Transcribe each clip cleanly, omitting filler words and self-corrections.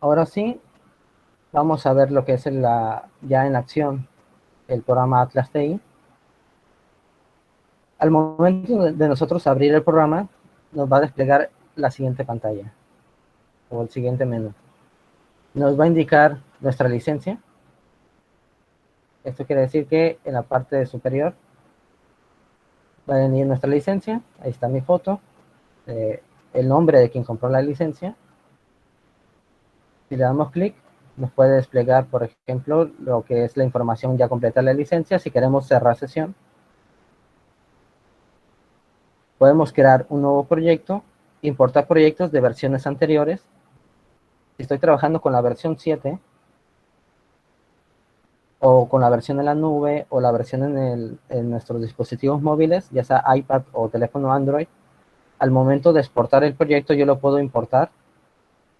Ahora sí, vamos a ver lo que es ya en acción el programa Atlas TI. Al momento de nosotros abrir el programa, nos va a desplegar la siguiente pantalla o el siguiente menú. Nos va a indicar nuestra licencia. Esto quiere decir que en la parte superior va a venir nuestra licencia. Ahí está mi foto, eh, el nombre de quien compró la licencia. Si le damos clic, nos puede desplegar, por ejemplo, lo que es la información ya completa de la licencia. Si queremos cerrar sesión, podemos crear un nuevo proyecto, importar proyectos de versiones anteriores. Si estoy trabajando con la versión 7 o con la versión en la nube o la versión en nuestros dispositivos móviles, ya sea iPad o teléfono Android, al momento de exportar el proyecto yo lo puedo importar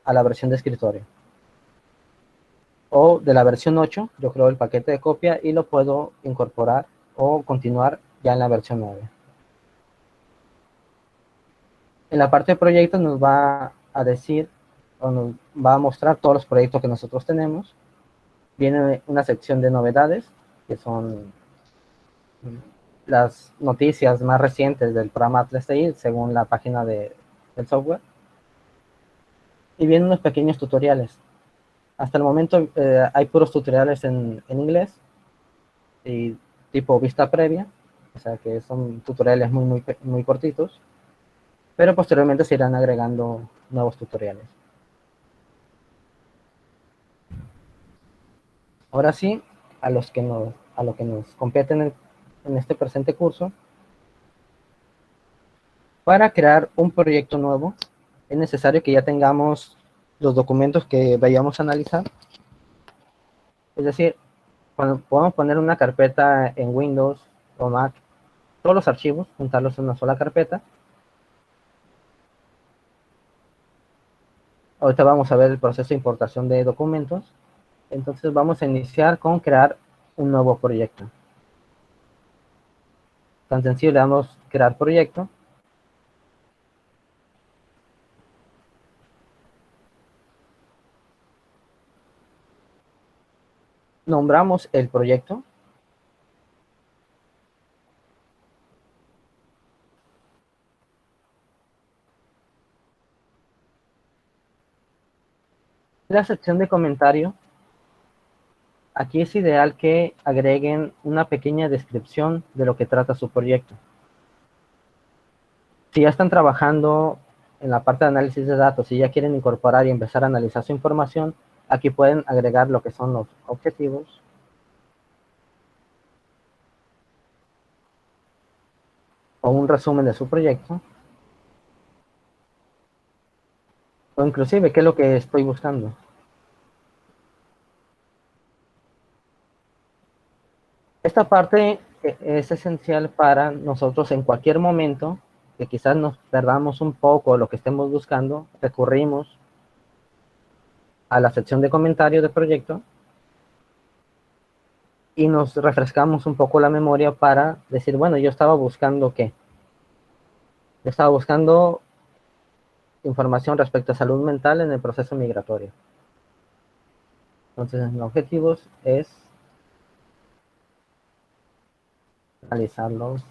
a la versión de escritorio. O de la versión 8, yo creo el paquete de copia y lo puedo incorporar o continuar ya en la versión 9. En la parte de proyectos nos va a decir o nos va a mostrar todos los proyectos que nosotros tenemos. Viene una sección de novedades, que son las noticias más recientes del programa Atlas TI según la página del software. Y vienen unos pequeños tutoriales. Hasta el momento hay puros tutoriales en inglés y tipo vista previa, o sea que son tutoriales muy cortitos, pero posteriormente se irán agregando nuevos tutoriales. Ahora sí, a lo que nos competen en este presente curso, para crear un proyecto nuevo es necesario que ya tengamos los documentos que vayamos a analizar. Es decir, cuando podemos poner una carpeta en Windows o Mac, todos los archivos, juntarlos en una sola carpeta. Ahorita vamos a ver el proceso de importación de documentos. Entonces vamos a iniciar con crear un nuevo proyecto. Tan sencillo, le damos crear proyecto. Nombramos el proyecto. La sección de comentario, aquí es ideal que agreguen una pequeña descripción de lo que trata su proyecto. Si ya están trabajando en la parte de análisis de datos, si ya quieren incorporar y empezar a analizar su información, aquí pueden agregar lo que son los objetivos o un resumen de su proyecto, o inclusive qué es lo que estoy buscando. Esta parte es esencial para nosotros en cualquier momento que quizás nos perdamos un poco lo que estemos buscando, recurrimos a la sección de comentarios del proyecto y nos refrescamos un poco la memoria para decir, bueno, yo estaba buscando qué. Yo estaba buscando información respecto a salud mental en el proceso migratorio. Entonces, los objetivos es analizarlos.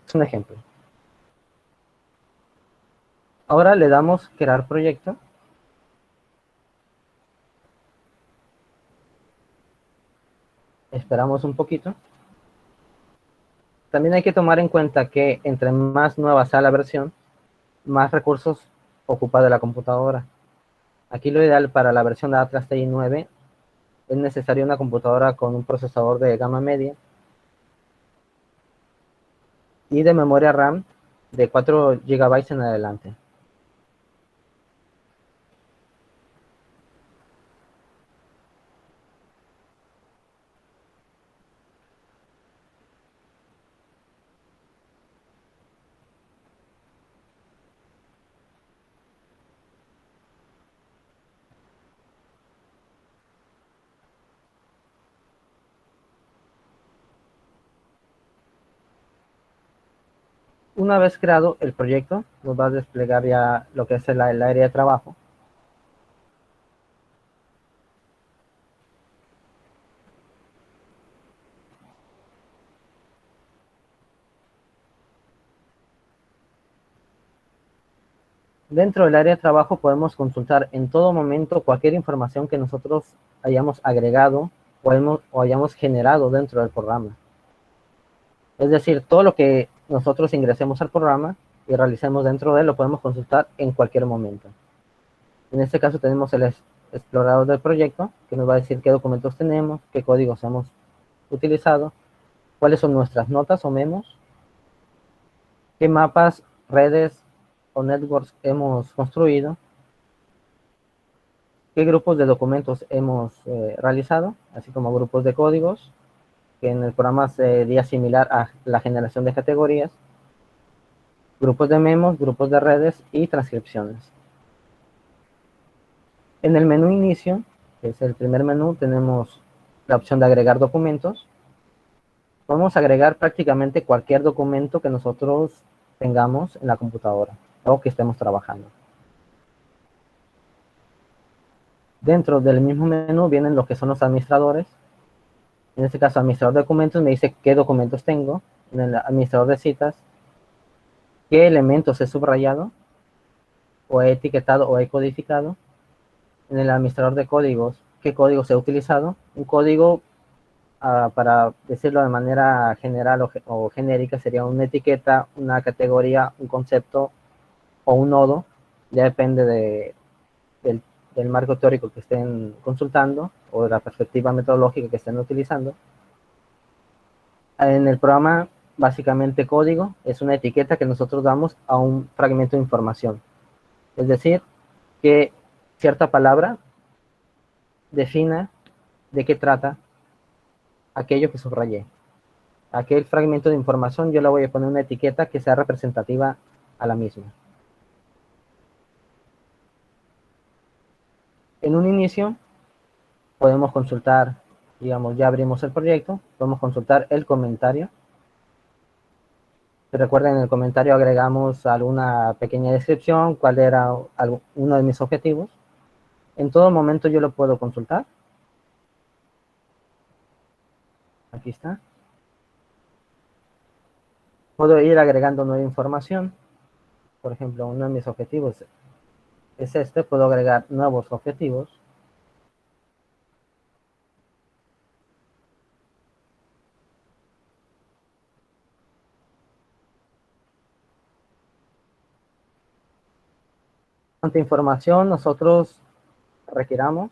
Es un ejemplo. Ahora le damos crear proyecto. Esperamos un poquito. También hay que tomar en cuenta que entre más nueva sea la versión, más recursos ocupa de la computadora. Aquí lo ideal para la versión de Atlas TI 9 es necesaria una computadora con un procesador de gama media y de memoria RAM de 4 GB en adelante. Una vez creado el proyecto, nos va a desplegar ya lo que es el área de trabajo. Dentro del área de trabajo podemos consultar en todo momento cualquier información que nosotros hayamos agregado o hayamos generado dentro del programa. Es decir, todo lo que nosotros ingresemos al programa y realicemos dentro de él lo podemos consultar en cualquier momento. En este caso tenemos el explorador del proyecto, que nos va a decir qué documentos tenemos, qué códigos hemos utilizado, cuáles son nuestras notas o memos, qué mapas, redes o networks hemos construido, qué grupos de documentos hemos realizado, así como grupos de códigos, que en el programa sería similar a la generación de categorías, grupos de memos, grupos de redes y transcripciones. En el menú inicio, que es el primer menú, tenemos la opción de agregar documentos. Podemos agregar prácticamente cualquier documento que nosotros tengamos en la computadora o que estemos trabajando. Dentro del mismo menú vienen lo que son los administradores. En este caso, administrador de documentos me dice qué documentos tengo. En el administrador de citas, qué elementos he subrayado, o he etiquetado o he codificado. En el administrador de códigos, qué códigos he utilizado. Un código, para decirlo de manera general o genérica, sería una etiqueta, una categoría, un concepto o un nodo. Ya depende del, del marco teórico que estén consultando o de la perspectiva metodológica que estén utilizando. En el programa, básicamente código es una etiqueta que nosotros damos a un fragmento de información. Es decir, que cierta palabra defina de qué trata aquello que subrayé. Aquel fragmento de información yo le voy a poner una etiqueta que sea representativa a la misma. En un inicio podemos consultar, digamos, ya abrimos el proyecto, podemos consultar el comentario. Si recuerden, en el comentario agregamos alguna pequeña descripción, cuál era uno de mis objetivos. En todo momento yo lo puedo consultar. Aquí está. Puedo ir agregando nueva información. Por ejemplo, uno de mis objetivos es este. Puedo agregar nuevos objetivos. Cuánta información nosotros requiramos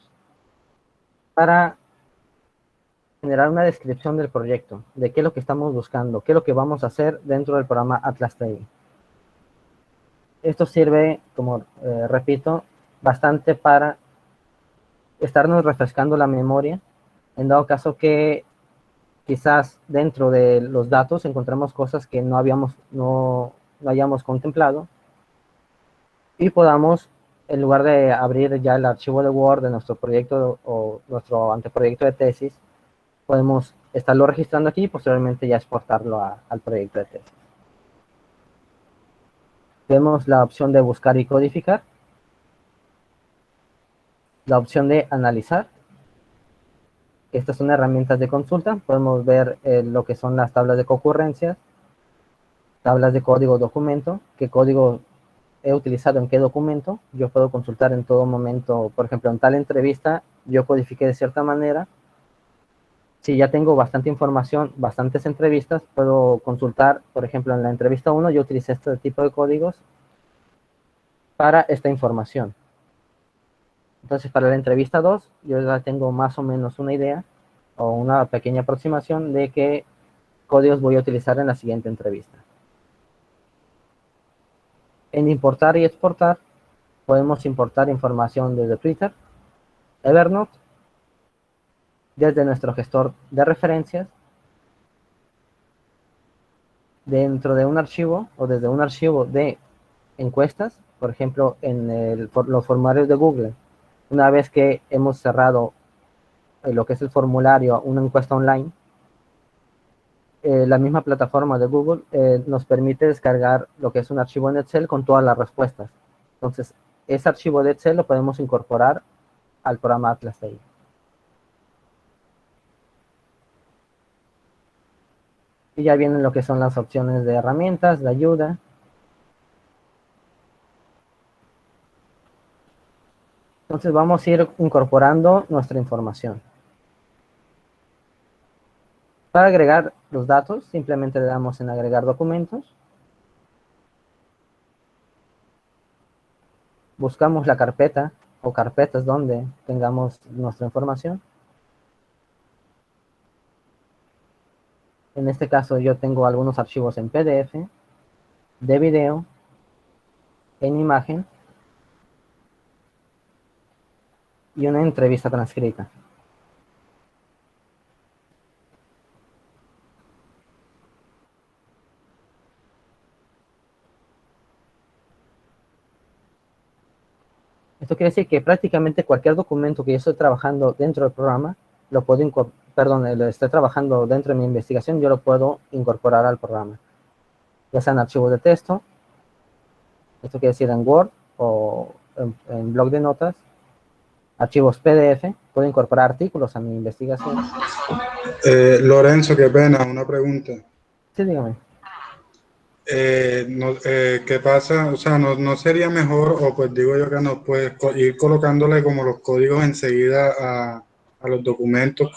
para generar una descripción del proyecto, de qué es lo que estamos buscando, qué es lo que vamos a hacer dentro del programa Atlas TI. Esto sirve, como repito, bastante para estarnos refrescando la memoria, en dado caso que quizás dentro de los datos encontremos cosas que no hayamos contemplado y podamos, en lugar de abrir ya el archivo de Word de nuestro proyecto o nuestro anteproyecto de tesis, podemos estarlo registrando aquí y posteriormente ya exportarlo al proyecto de tesis. Vemos la opción de buscar y codificar, la opción de analizar. Estas son herramientas de consulta. Podemos ver lo que son las tablas de concurrencias, tablas de código documento, qué código he utilizado en qué documento. Yo puedo consultar en todo momento, por ejemplo, en tal entrevista, yo codifiqué de cierta manera. Si ya tengo bastante información, bastantes entrevistas, puedo consultar, por ejemplo, en la entrevista 1, yo utilicé este tipo de códigos para esta información. Entonces, para la entrevista 2, yo ya tengo más o menos una idea o una pequeña aproximación de qué códigos voy a utilizar en la siguiente entrevista. En importar y exportar, podemos importar información desde Twitter, Evernote, desde nuestro gestor de referencias, dentro de un archivo o desde un archivo de encuestas, por ejemplo, en los formularios de Google. Una vez que hemos cerrado lo que es el formulario, una encuesta online, la misma plataforma de Google nos permite descargar lo que es un archivo en Excel con todas las respuestas. Entonces, ese archivo de Excel lo podemos incorporar al programa Atlas TI. Y ya vienen lo que son las opciones de herramientas, de ayuda. Entonces vamos a ir incorporando nuestra información. Para agregar los datos, simplemente le damos en agregar documentos. Buscamos la carpeta o carpetas donde tengamos nuestra información. En este caso yo tengo algunos archivos en PDF, de video, en imagen y una entrevista transcrita. Esto quiere decir que prácticamente cualquier documento que yo estoy trabajando dentro del programa, lo puedo lo estoy trabajando dentro de mi investigación, yo lo puedo incorporar al programa. Ya sean archivos de texto, esto quiere decir en Word o en blog de notas, archivos PDF, puedo incorporar artículos a mi investigación. Lorenzo, qué pena, una pregunta. Sí, dígame. ¿Qué pasa? O sea, ¿no sería mejor, o pues digo yo que nos puedes ir colocándole como los códigos enseguida a los documentos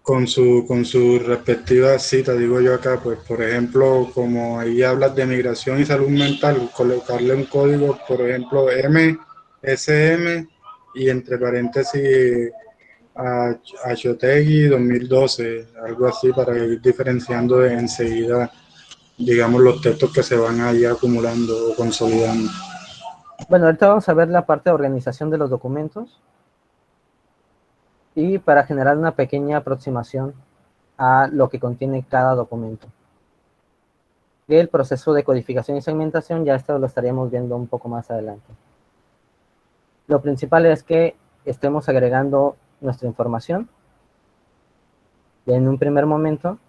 con su respectiva cita? Digo yo acá, pues por ejemplo, como ahí hablas de migración y salud mental, colocarle un código, por ejemplo, MSM y entre paréntesis a Chotegui 2012, algo así, para ir diferenciando enseguida, digamos, los textos que se van ahí acumulando o consolidando. Bueno, ahorita vamos a ver la parte de organización de los documentos y para generar una pequeña aproximación a lo que contiene cada documento. Y el proceso de codificación y segmentación, ya esto lo estaríamos viendo un poco más adelante. Lo principal es que estemos agregando nuestra información en un primer momento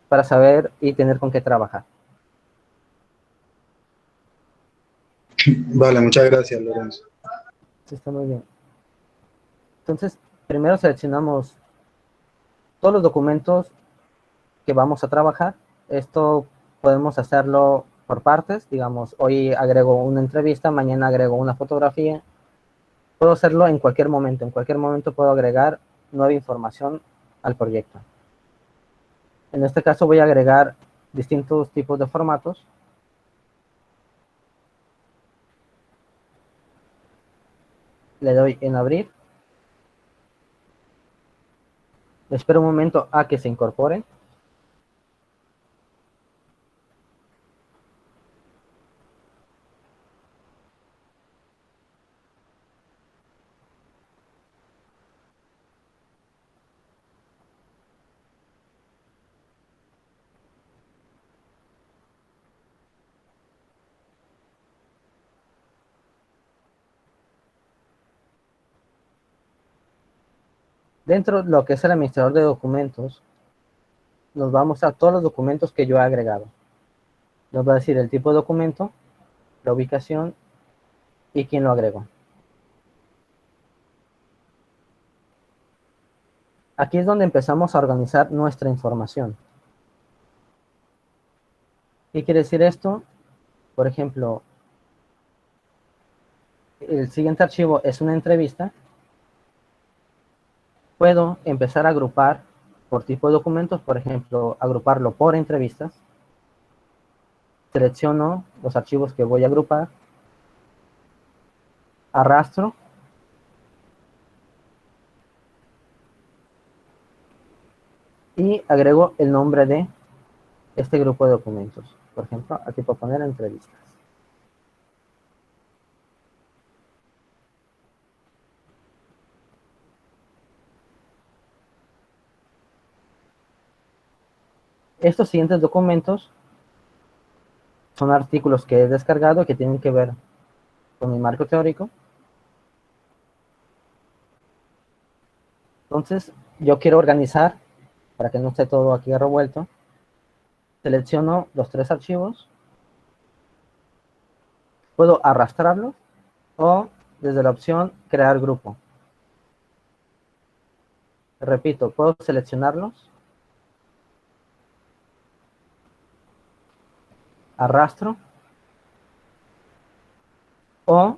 para saber y tener con qué trabajar. Vale, muchas gracias, Lorenzo. Sí, está muy bien. Entonces, primero seleccionamos todos los documentos que vamos a trabajar. Esto podemos hacerlo por partes, digamos, hoy agrego una entrevista, mañana agrego una fotografía. Puedo hacerlo en cualquier momento puedo agregar nueva información al proyecto. En este caso voy a agregar distintos tipos de formatos. Le doy en abrir. Espero un momento a que se incorpore. Dentro de lo que es el administrador de documentos, nos va a mostrar todos los documentos que yo he agregado. Nos va a decir el tipo de documento, la ubicación y quién lo agregó. Aquí es donde empezamos a organizar nuestra información. ¿Qué quiere decir esto? Por ejemplo, el siguiente archivo es una entrevista. Puedo empezar a agrupar por tipo de documentos, por ejemplo, agruparlo por entrevistas. Selecciono los archivos que voy a agrupar, arrastro y agrego el nombre de este grupo de documentos. Por ejemplo, aquí puedo poner entrevistas. Estos siguientes documentos son artículos que he descargado que tienen que ver con mi marco teórico. Entonces, yo quiero organizar para que no esté todo aquí revuelto, selecciono los tres archivos, puedo arrastrarlos o desde la opción crear grupo. Repito, puedo seleccionarlos, arrastro, o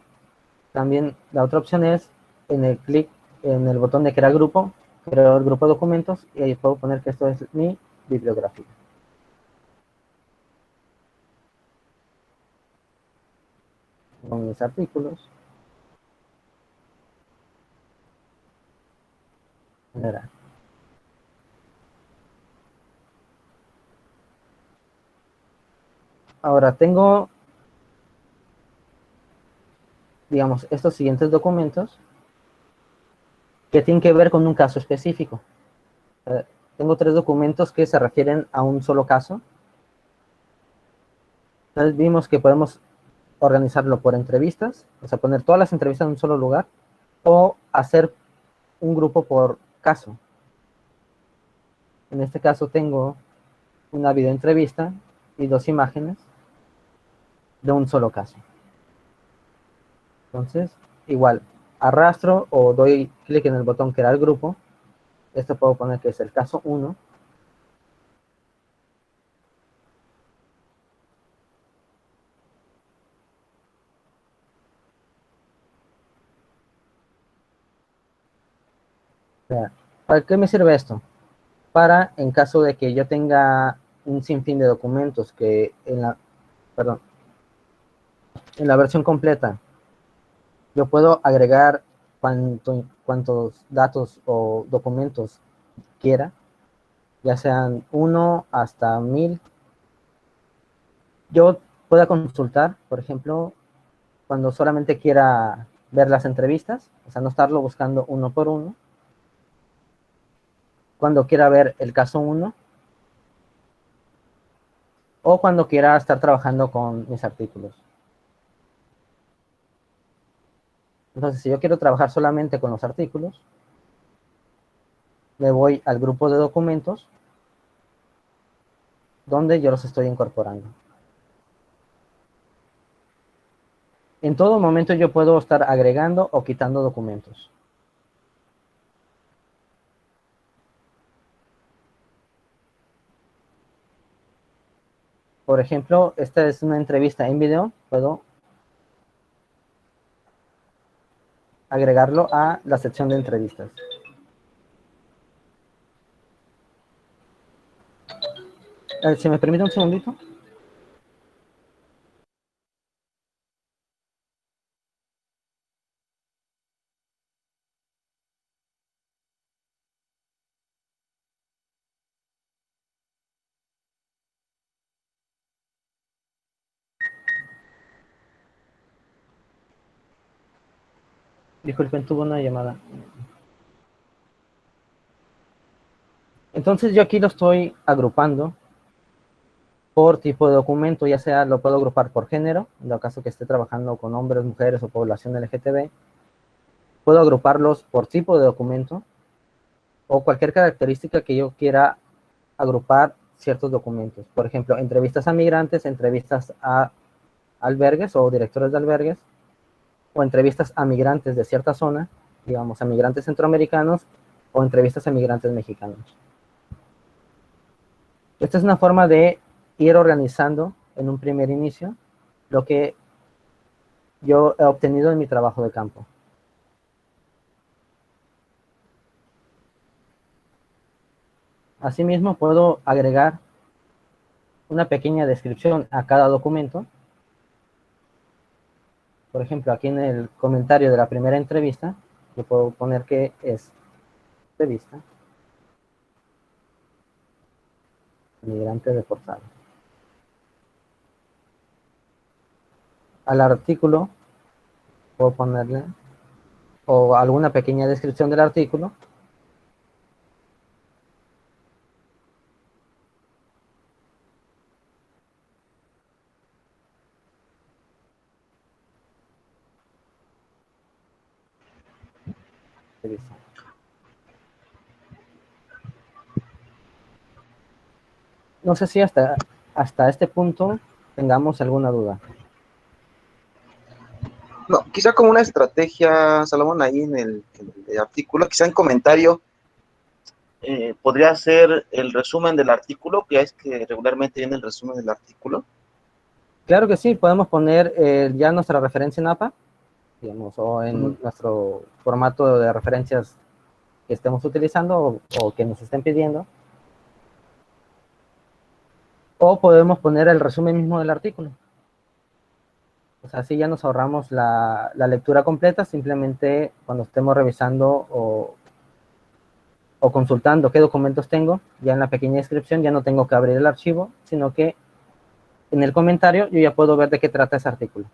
también la otra opción es en el clic en el botón de crear grupo, creo el grupo de documentos y ahí puedo poner que esto es mi bibliografía. Con mis artículos. Verá. Ahora tengo, digamos, estos siguientes documentos que tienen que ver con un caso específico. Tengo tres documentos que se refieren a un solo caso. Entonces vimos que podemos organizarlo por entrevistas, o sea, poner todas las entrevistas en un solo lugar, o hacer un grupo por caso. En este caso tengo una videoentrevista y dos imágenes de un solo caso. Entonces, igual, arrastro o doy clic en el botón crear grupo. Esto puedo poner que es el caso 1. ¿Para qué me sirve esto? Para, en caso de que yo tenga un sinfín de documentos que perdón, en la versión completa yo puedo agregar cuantos datos o documentos quiera, ya sean 1 hasta 1000. Yo puedo consultar, por ejemplo, cuando solamente quiera ver las entrevistas, o sea, no estarlo buscando uno por uno. Cuando quiera ver el caso 1 o cuando quiera estar trabajando con mis artículos. Entonces, si yo quiero trabajar solamente con los artículos, me voy al grupo de documentos donde yo los estoy incorporando. En todo momento yo puedo estar agregando o quitando documentos. Por ejemplo, esta es una entrevista en video, puedo agregarlo a la sección de entrevistas. Si me permite un segundito. Disculpen, tuvo una llamada. Entonces yo aquí lo estoy agrupando por tipo de documento, ya sea lo puedo agrupar por género, en el caso que esté trabajando con hombres, mujeres o población LGTB. Puedo agruparlos por tipo de documento o cualquier característica que yo quiera agrupar ciertos documentos. Por ejemplo, entrevistas a migrantes, entrevistas a albergues o directores de albergues, o entrevistas a migrantes de cierta zona, digamos, a migrantes centroamericanos, o entrevistas a migrantes mexicanos. Esta es una forma de ir organizando en un primer inicio lo que yo he obtenido en mi trabajo de campo. Asimismo, puedo agregar una pequeña descripción a cada documento. Por ejemplo, aquí en el comentario de la primera entrevista, yo puedo poner que es entrevista migrante deportado. Al artículo puedo ponerle o alguna pequeña descripción del artículo. No sé si hasta este punto tengamos alguna duda. No, quizá como una estrategia, Salomón, ahí en el artículo, quizá en comentario, podría ser el resumen del artículo, que es que regularmente viene el resumen del artículo. Claro que sí, podemos poner ya nuestra referencia en APA, digamos, o en nuestro formato de referencias que estemos utilizando o que nos estén pidiendo. O podemos poner el resumen mismo del artículo. O sea, así ya nos ahorramos la lectura completa, simplemente cuando estemos revisando o consultando qué documentos tengo, ya en la pequeña descripción ya no tengo que abrir el archivo, sino que en el comentario yo ya puedo ver de qué trata ese artículo.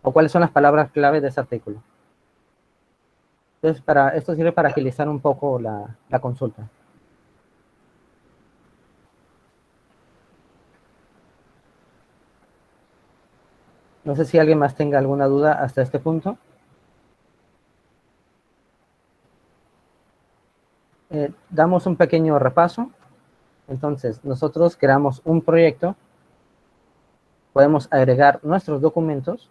O cuáles son las palabras clave de ese artículo. Entonces, esto sirve para agilizar un poco la consulta. No sé si alguien más tenga alguna duda hasta este punto. Damos un pequeño repaso. Entonces, nosotros creamos un proyecto, podemos agregar nuestros documentos,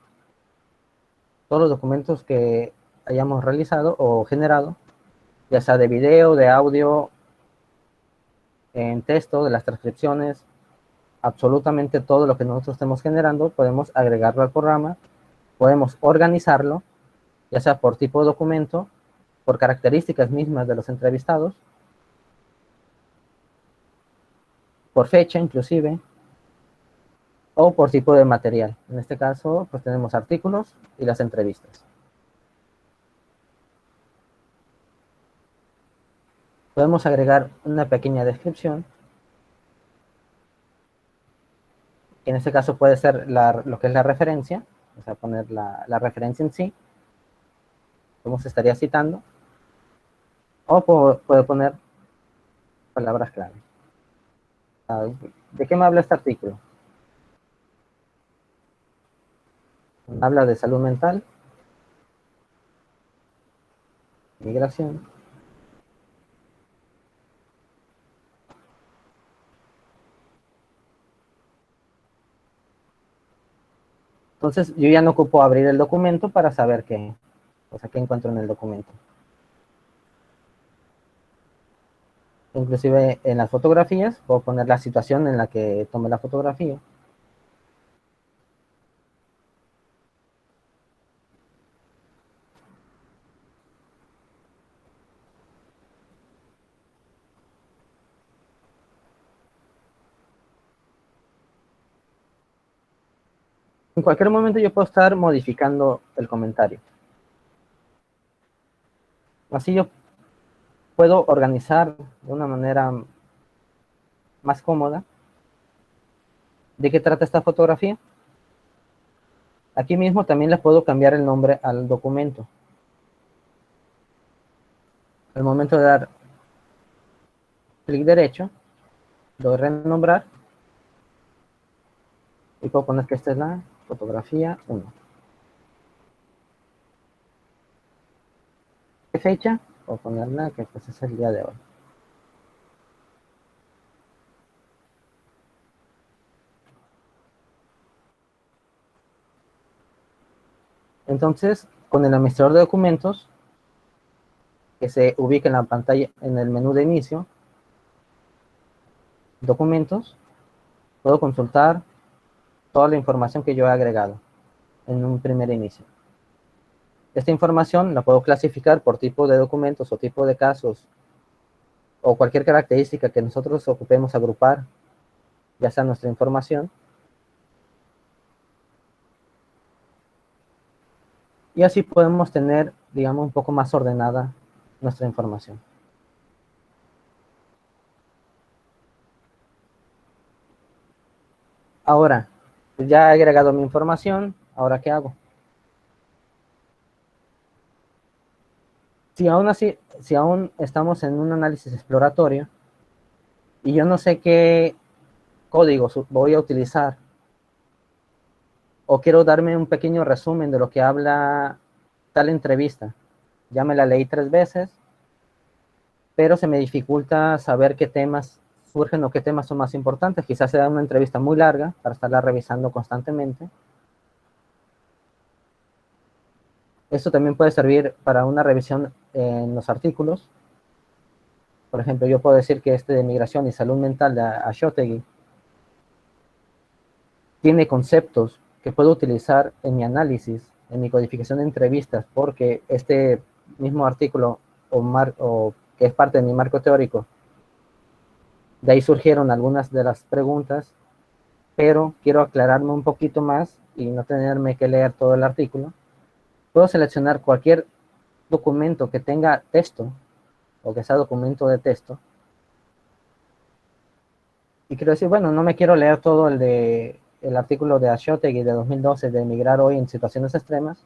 todos los documentos que hayamos realizado o generado, ya sea de video, de audio, en texto, de las transcripciones, absolutamente todo lo que nosotros estemos generando, podemos agregarlo al programa, podemos organizarlo, ya sea por tipo de documento, por características mismas de los entrevistados, por fecha inclusive, o por tipo de material. En este caso, pues tenemos artículos y las entrevistas. Podemos agregar una pequeña descripción, que en este caso puede ser lo que es la referencia, o sea, poner la referencia en sí, cómo se estaría citando, o puede poner palabras clave. ¿De qué me habla este artículo? Habla de salud mental, migración, entonces yo ya no ocupo abrir el documento para saber qué encuentro en el documento. Inclusive en las fotografías puedo poner la situación en la que tomé la fotografía. En cualquier momento yo puedo estar modificando el comentario. Así yo puedo organizar de una manera más cómoda de qué trata esta fotografía. Aquí mismo también le puedo cambiar el nombre al documento. Al momento de dar clic derecho, doy renombrar y puedo poner que esta es la fotografía 1. ¿Qué fecha? Puedo ponerla que pues es el día de hoy. Entonces, con el administrador de documentos, que se ubica en la pantalla, en el menú de inicio, documentos, puedo consultar toda la información que yo he agregado en un primer inicio. Esta información la puedo clasificar por tipo de documentos o tipo de casos o cualquier característica que nosotros ocupemos agrupar, ya sea nuestra información. Y así podemos tener, digamos, un poco más ordenada nuestra información. Ahora, ya he agregado mi información, ¿ahora qué hago? Si aún estamos en un análisis exploratorio y yo no sé qué código voy a utilizar, o quiero darme un pequeño resumen de lo que habla tal entrevista, ya me la leí 3 veces, pero se me dificulta saber qué temas surgen o qué temas son más importantes. Quizás sea una entrevista muy larga para estarla revisando constantemente. Esto también puede servir para una revisión en los artículos. Por ejemplo, yo puedo decir que este de migración y salud mental de Ashotegui tiene conceptos que puedo utilizar en mi análisis, en mi codificación de entrevistas, porque este mismo artículo o que es parte de mi marco teórico, de ahí surgieron algunas de las preguntas, pero quiero aclararme un poquito más y no tenerme que leer todo el artículo. Puedo seleccionar cualquier documento que tenga texto o que sea documento de texto. Y quiero decir, bueno, no me quiero leer todo el artículo de Ashotegui de 2012 de emigrar hoy en situaciones extremas.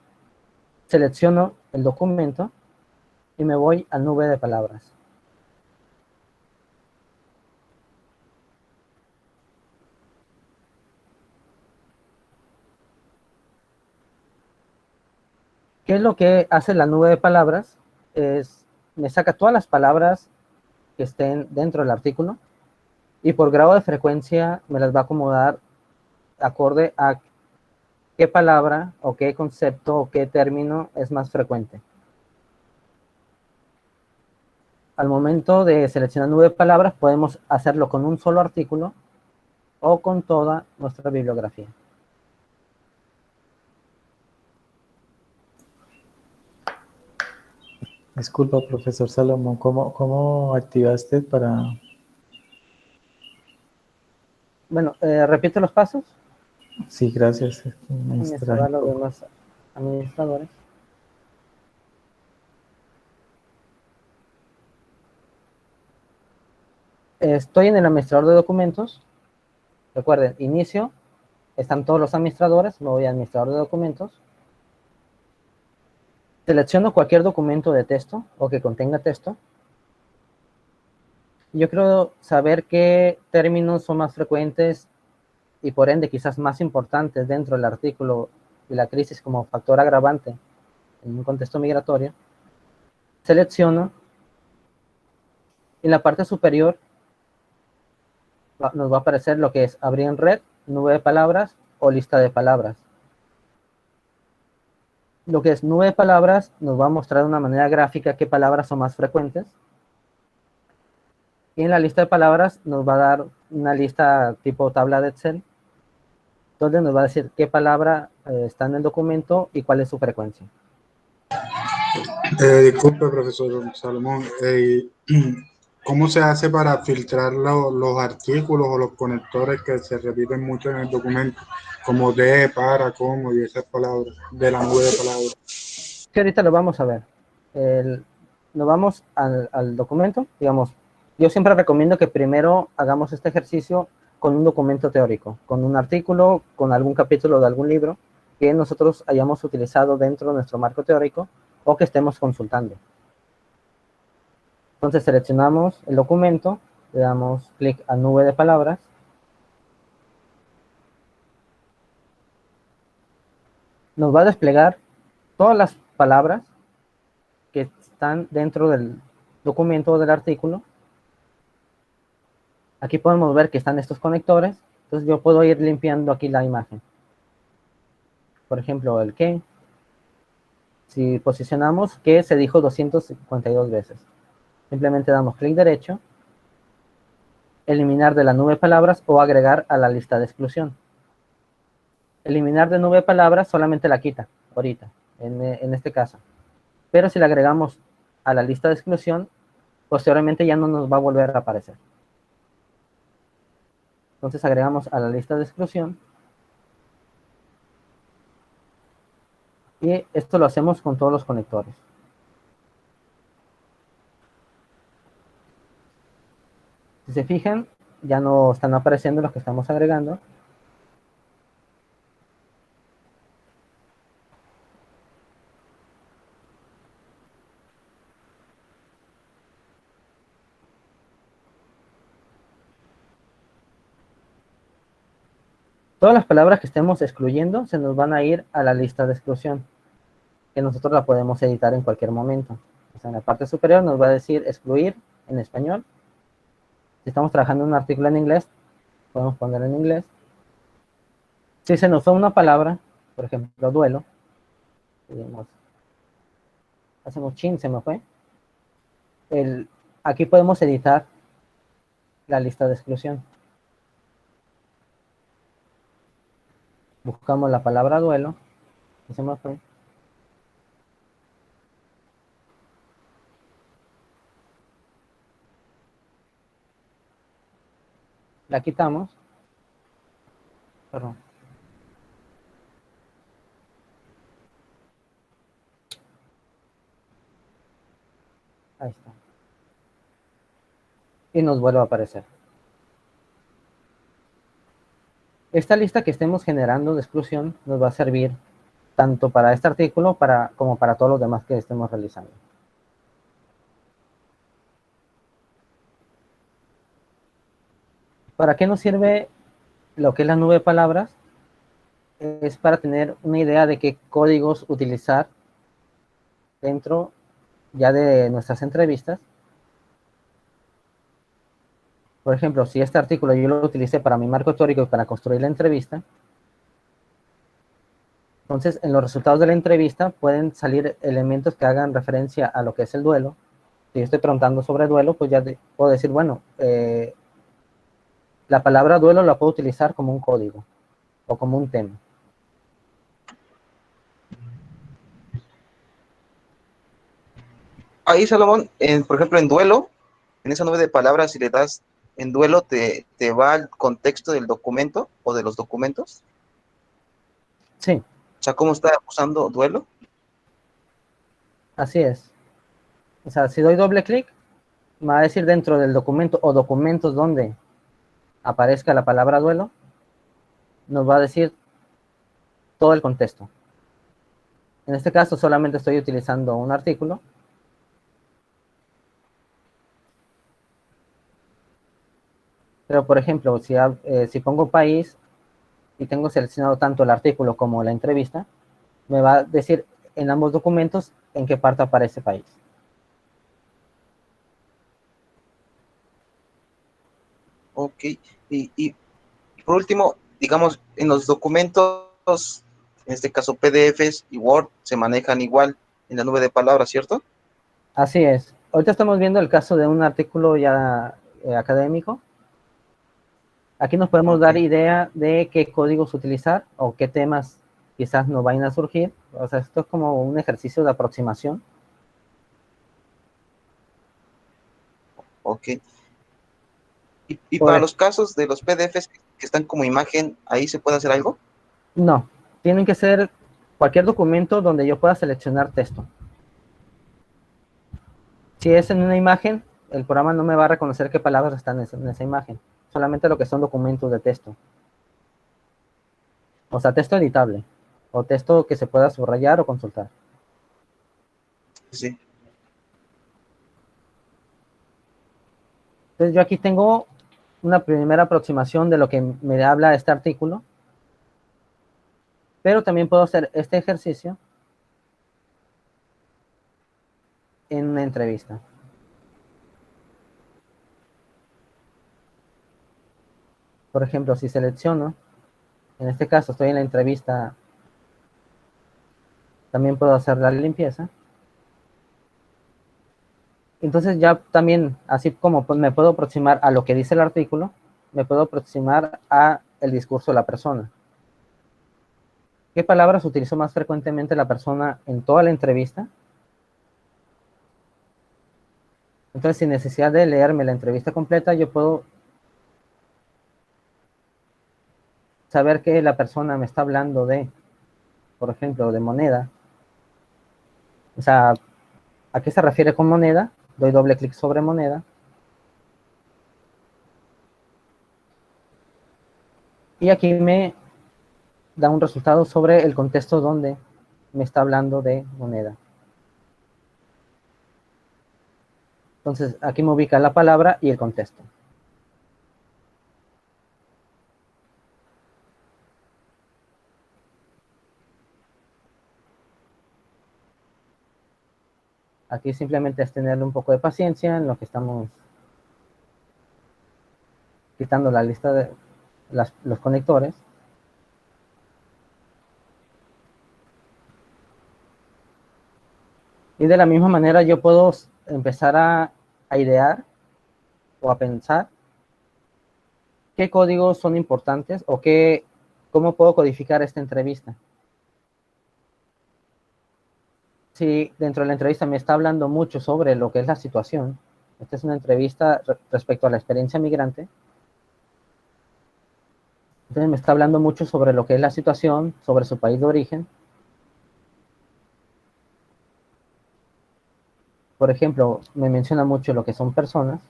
Selecciono el documento y me voy a nube de palabras. ¿Qué es lo que hace la nube de palabras? Me saca todas las palabras que estén dentro del artículo y por grado de frecuencia me las va a acomodar acorde a qué palabra o qué concepto o qué término es más frecuente. Al momento de seleccionar nube de palabras podemos hacerlo con un solo artículo o con toda nuestra bibliografía. Disculpa, profesor Salomón, ¿cómo activaste para...? Bueno, repito los pasos. Sí, gracias. Déjenme cerrar los demás administradores. Estoy en el administrador de documentos. Recuerden, inicio, están todos los administradores, me voy a administrador de documentos. Selecciono cualquier documento de texto o que contenga texto. Yo quiero saber qué términos son más frecuentes y por ende quizás más importantes dentro del artículo y la crisis como factor agravante en un contexto migratorio. Selecciono y en la parte superior nos va a aparecer lo que es abrir en red, nube de palabras o lista de palabras. Lo que es nube de palabras nos va a mostrar de una manera gráfica qué palabras son más frecuentes. Y en la lista de palabras nos va a dar una lista tipo tabla de Excel, donde nos va a decir qué palabra está en el documento y cuál es su frecuencia. Disculpe, profesor Salomón, ¿cómo se hace para filtrar los artículos o los conectores que se repiten mucho en el documento, como de, para, como y esas palabras, de la nube de palabras? Que ahorita lo vamos a ver. Nos vamos al documento, digamos. Yo siempre recomiendo que primero hagamos este ejercicio con un documento teórico, con un artículo, con algún capítulo de algún libro que nosotros hayamos utilizado dentro de nuestro marco teórico o que estemos consultando. Entonces seleccionamos el documento, le damos clic a nube de palabras. Nos va a desplegar todas las palabras que están dentro del documento o del artículo. Aquí podemos ver que están estos conectores, entonces yo puedo ir limpiando aquí la imagen. Por ejemplo, el que. Si posicionamos que se dijo 252 veces. Simplemente damos clic derecho, eliminar de la nube de palabras o agregar a la lista de exclusión. Eliminar de nube de palabras solamente la quita, ahorita, en este caso. Pero si la agregamos a la lista de exclusión, posteriormente ya no nos va a volver a aparecer. Entonces agregamos a la lista de exclusión. Y esto lo hacemos con todos los conectores. Si se fijan, ya no están apareciendo los que estamos agregando. Todas las palabras que estemos excluyendo se nos van a ir a la lista de exclusión, que nosotros la podemos editar en cualquier momento. O sea, en la parte superior nos va a decir excluir en español. Si estamos trabajando en un artículo en inglés, podemos poner en inglés. Si se nos fue una palabra, por ejemplo, duelo, digamos, hacemos chin, se me fue. Aquí podemos editar la lista de exclusión. Buscamos la palabra duelo, y se me fue. La quitamos. Perdón. Ahí está. Y nos vuelve a aparecer. Esta lista que estemos generando de exclusión nos va a servir tanto para este artículo como para todos los demás que estemos realizando. ¿Para qué nos sirve lo que es la nube de palabras? Es para tener una idea de qué códigos utilizar dentro ya de nuestras entrevistas. Por ejemplo, si este artículo yo lo utilicé para mi marco teórico y para construir la entrevista, entonces en los resultados de la entrevista pueden salir elementos que hagan referencia a lo que es el duelo. Si yo estoy preguntando sobre duelo, pues ya puedo decir, bueno, la palabra duelo la puedo utilizar como un código o como un tema. Ahí, Salomón, por ejemplo, en duelo, en esa nube de palabras, si le das en duelo, te va al contexto del documento o de los documentos. Sí, O sea, ¿cómo está usando duelo? así es. O sea, si doy doble clic, me va a decir dentro del documento o documentos donde aparezca la palabra duelo, nos va a decir todo el contexto. En este caso solamente estoy utilizando un artículo. Pero, por ejemplo, si pongo país y tengo seleccionado tanto el artículo como la entrevista, me va a decir en ambos documentos en qué parte aparece país. Ok. Y por último, digamos, en los documentos, en este caso PDFs y Word, se manejan igual en la nube de palabras, ¿cierto? Así es. Ahorita estamos viendo el caso de un artículo ya académico. Aquí nos podemos Ok. dar idea de qué códigos utilizar o qué temas quizás nos vayan a surgir. O sea, esto es como un ejercicio de aproximación. Ok. Y Por para ej- los casos de los PDFs que están como imagen, ¿ahí se puede hacer algo? no, tienen que ser cualquier documento donde yo pueda seleccionar texto. Si es en una imagen, el programa no me va a reconocer qué palabras están en esa imagen, solamente lo que son documentos de texto. O sea, texto editable, o texto que se pueda subrayar o consultar. Sí. Entonces yo aquí tengo una primera aproximación de lo que me habla este artículo, pero también puedo hacer este ejercicio en una entrevista. Por ejemplo, si selecciono, en este caso estoy en la entrevista, también puedo hacer la limpieza. Entonces ya también, así como pues, me puedo aproximar a lo que dice el artículo, me puedo aproximar a el discurso de la persona. ¿Qué palabras utilizó más frecuentemente la persona en toda la entrevista? Entonces, sin necesidad de leerme la entrevista completa, yo puedo saber que la persona me está hablando de, por ejemplo, de moneda. O sea, ¿a qué se refiere con moneda? Doy doble clic sobre moneda. Y aquí me da un resultado sobre el contexto donde me está hablando de moneda. Entonces, aquí me ubica la palabra y el contexto. Aquí simplemente es tenerle un poco de paciencia en lo que estamos quitando la lista de los conectores. Y de la misma manera yo puedo empezar a idear o a pensar qué códigos son importantes o cómo puedo codificar esta entrevista. Si dentro de la entrevista me está hablando mucho sobre lo que es la situación, esta es una entrevista respecto a la experiencia migrante, entonces me está hablando mucho sobre lo que es la situación, sobre su país de origen. Por ejemplo, me menciona mucho lo que son personas.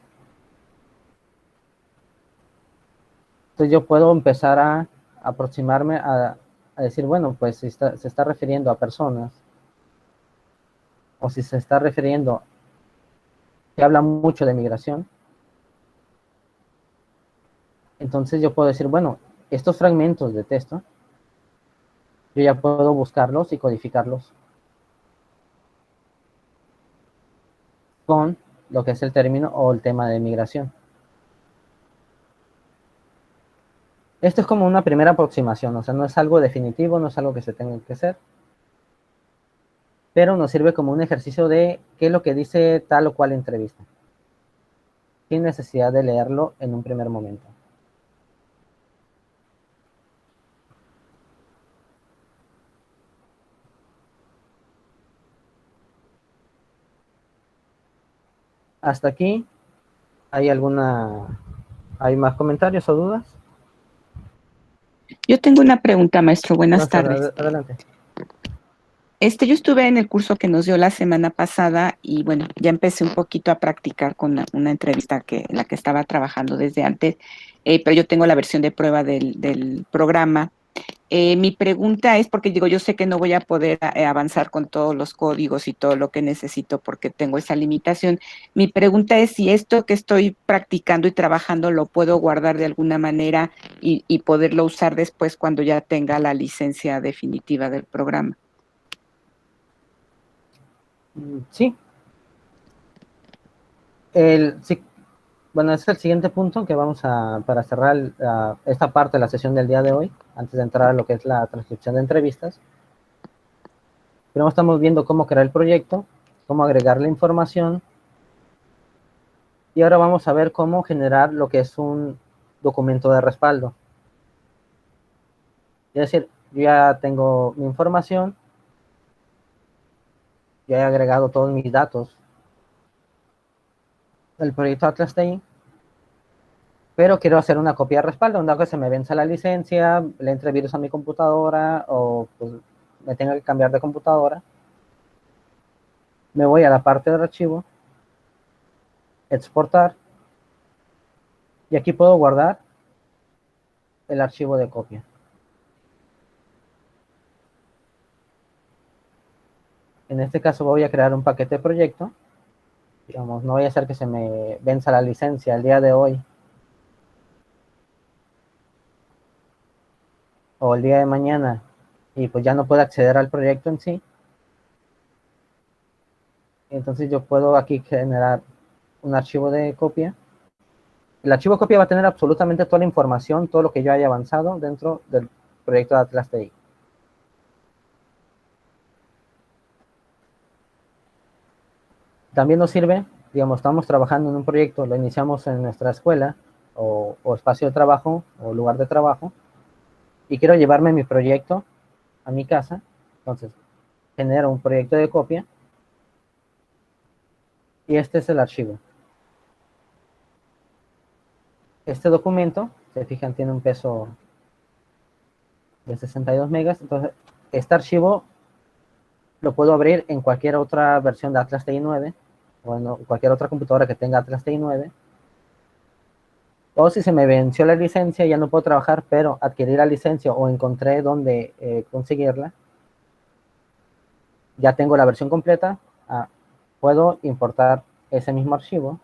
Entonces yo puedo empezar a aproximarme a decir, bueno, pues si se está refiriendo a personas, o si se está refiriendo, que habla mucho de migración, entonces yo puedo decir, bueno, estos fragmentos de texto, yo ya puedo buscarlos y codificarlos con lo que es el término o el tema de migración. Esto es como una primera aproximación, o sea, no es algo definitivo, no es algo que se tenga que hacer, pero nos sirve como un ejercicio de qué es lo que dice tal o cual entrevista, sin necesidad de leerlo en un primer momento. Hasta aquí, ¿hay más comentarios o dudas? Yo tengo una pregunta, maestro. Buenas No, tardes. adelante. Yo estuve en el curso que nos dio la semana pasada y bueno, ya empecé un poquito a practicar con una entrevista en la que estaba trabajando desde antes, pero yo tengo la versión de prueba del programa. Mi pregunta es, porque digo, yo sé que no voy a poder avanzar con todos los códigos y todo lo que necesito porque tengo esa limitación. Mi pregunta es si esto que estoy practicando y trabajando lo puedo guardar de alguna manera y poderlo usar después cuando ya tenga la licencia definitiva del programa. Sí. Sí. Bueno, ese es el siguiente punto que vamos para cerrar esta parte de la sesión del día de hoy, antes de entrar a lo que es la transcripción de entrevistas. Primero estamos viendo cómo crear el proyecto, cómo agregar la información, y ahora vamos a ver cómo generar lo que es un documento de respaldo. Es decir, yo ya tengo mi información, ya he agregado todos mis datos del proyecto Atlas TI, pero quiero hacer una copia de respaldo, donde que se me vence la licencia, le entre virus a mi computadora o pues, me tenga que cambiar de computadora. Me voy a la parte del archivo, exportar, y aquí puedo guardar el archivo de copia. En este caso voy a crear un paquete de proyecto. Digamos, no voy a hacer que se me venza la licencia el día de hoy o el día de mañana y pues ya no puedo acceder al proyecto en sí. Entonces yo puedo aquí generar un archivo de copia. El archivo de copia va a tener absolutamente toda la información, todo lo que yo haya avanzado dentro del proyecto de Atlas TI. También nos sirve, digamos, estamos trabajando en un proyecto, lo iniciamos en nuestra escuela o espacio de trabajo o lugar de trabajo, y quiero llevarme mi proyecto a mi casa. Entonces genero un proyecto de copia y este es el archivo. Este documento, se fijan, tiene un peso de 62 megas. Entonces este archivo lo puedo abrir en cualquier otra versión de Atlas TI 9 o en cualquier otra computadora que tenga Atlas TI 9. O si se me venció la licencia, ya no puedo trabajar, pero adquirí la licencia o encontré dónde conseguirla, ya tengo la versión completa, puedo importar ese mismo archivo.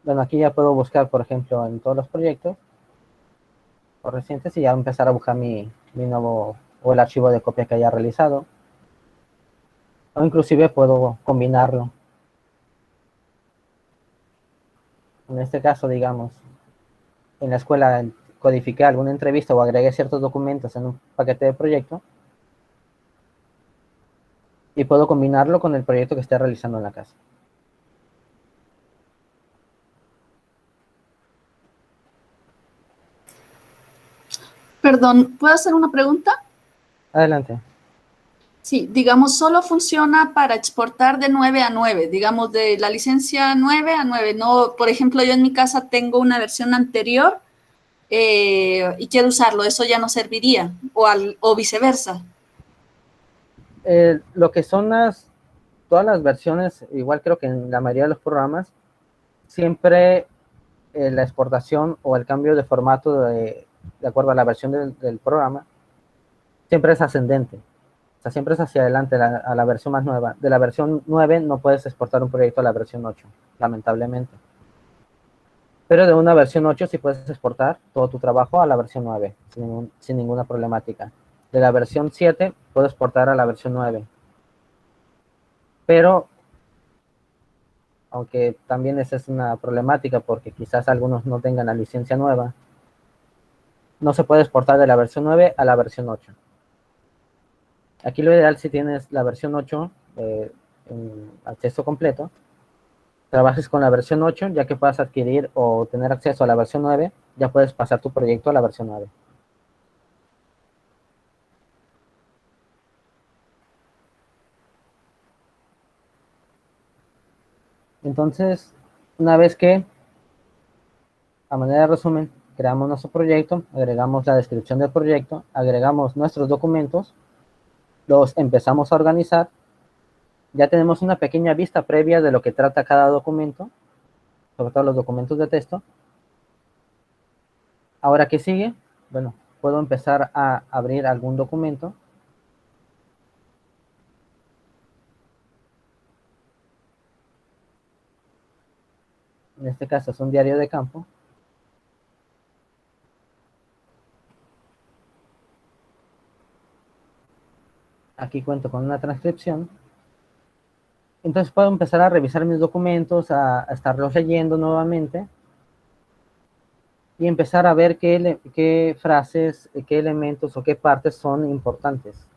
bueno, aquí ya puedo buscar, por ejemplo, en todos los proyectos o recientes y ya empezar a buscar mi nuevo o el archivo de copia que haya realizado. O inclusive puedo combinarlo. En este caso, digamos, en la escuela codifiqué alguna entrevista o agregué ciertos documentos en un paquete de proyecto y puedo combinarlo con el proyecto que esté realizando en la casa. Perdón, ¿puedo hacer una pregunta? Adelante. Sí, digamos, solo funciona para exportar de 9 a 9, digamos, de la licencia 9 a 9. No, por ejemplo, yo en mi casa tengo una versión anterior y quiero usarlo, eso ya no serviría, o viceversa. Lo que son todas las versiones, igual creo que en la mayoría de los programas, siempre la exportación o el cambio de formato de acuerdo a la versión del programa, siempre es ascendente. O sea, siempre es hacia adelante a la versión más nueva. De la versión 9 no puedes exportar un proyecto a la versión 8, lamentablemente. Pero de una versión 8 sí puedes exportar todo tu trabajo a la versión 9, sin ninguna problemática. De la versión 7 puedes exportar a la versión 9. Pero, aunque también esa es una problemática porque quizás algunos no tengan la licencia nueva, no se puede exportar de la versión 9 a la versión 8. Aquí lo ideal si tienes la versión 8 en acceso completo, trabajes con la versión 8, ya que puedas adquirir o tener acceso a la versión 9, ya puedes pasar tu proyecto a la versión 9. Entonces, una vez que, a manera de resumen, creamos nuestro proyecto, agregamos la descripción del proyecto, agregamos nuestros documentos, los empezamos a organizar, ya tenemos una pequeña vista previa de lo que trata cada documento, sobre todo los documentos de texto. Ahora, ¿qué sigue? Bueno, puedo empezar a abrir algún documento. En este caso es un diario de campo. Aquí cuento con una transcripción. Entonces puedo empezar a revisar mis documentos, a estarlos leyendo nuevamente y empezar a ver qué frases, qué elementos o qué partes son importantes.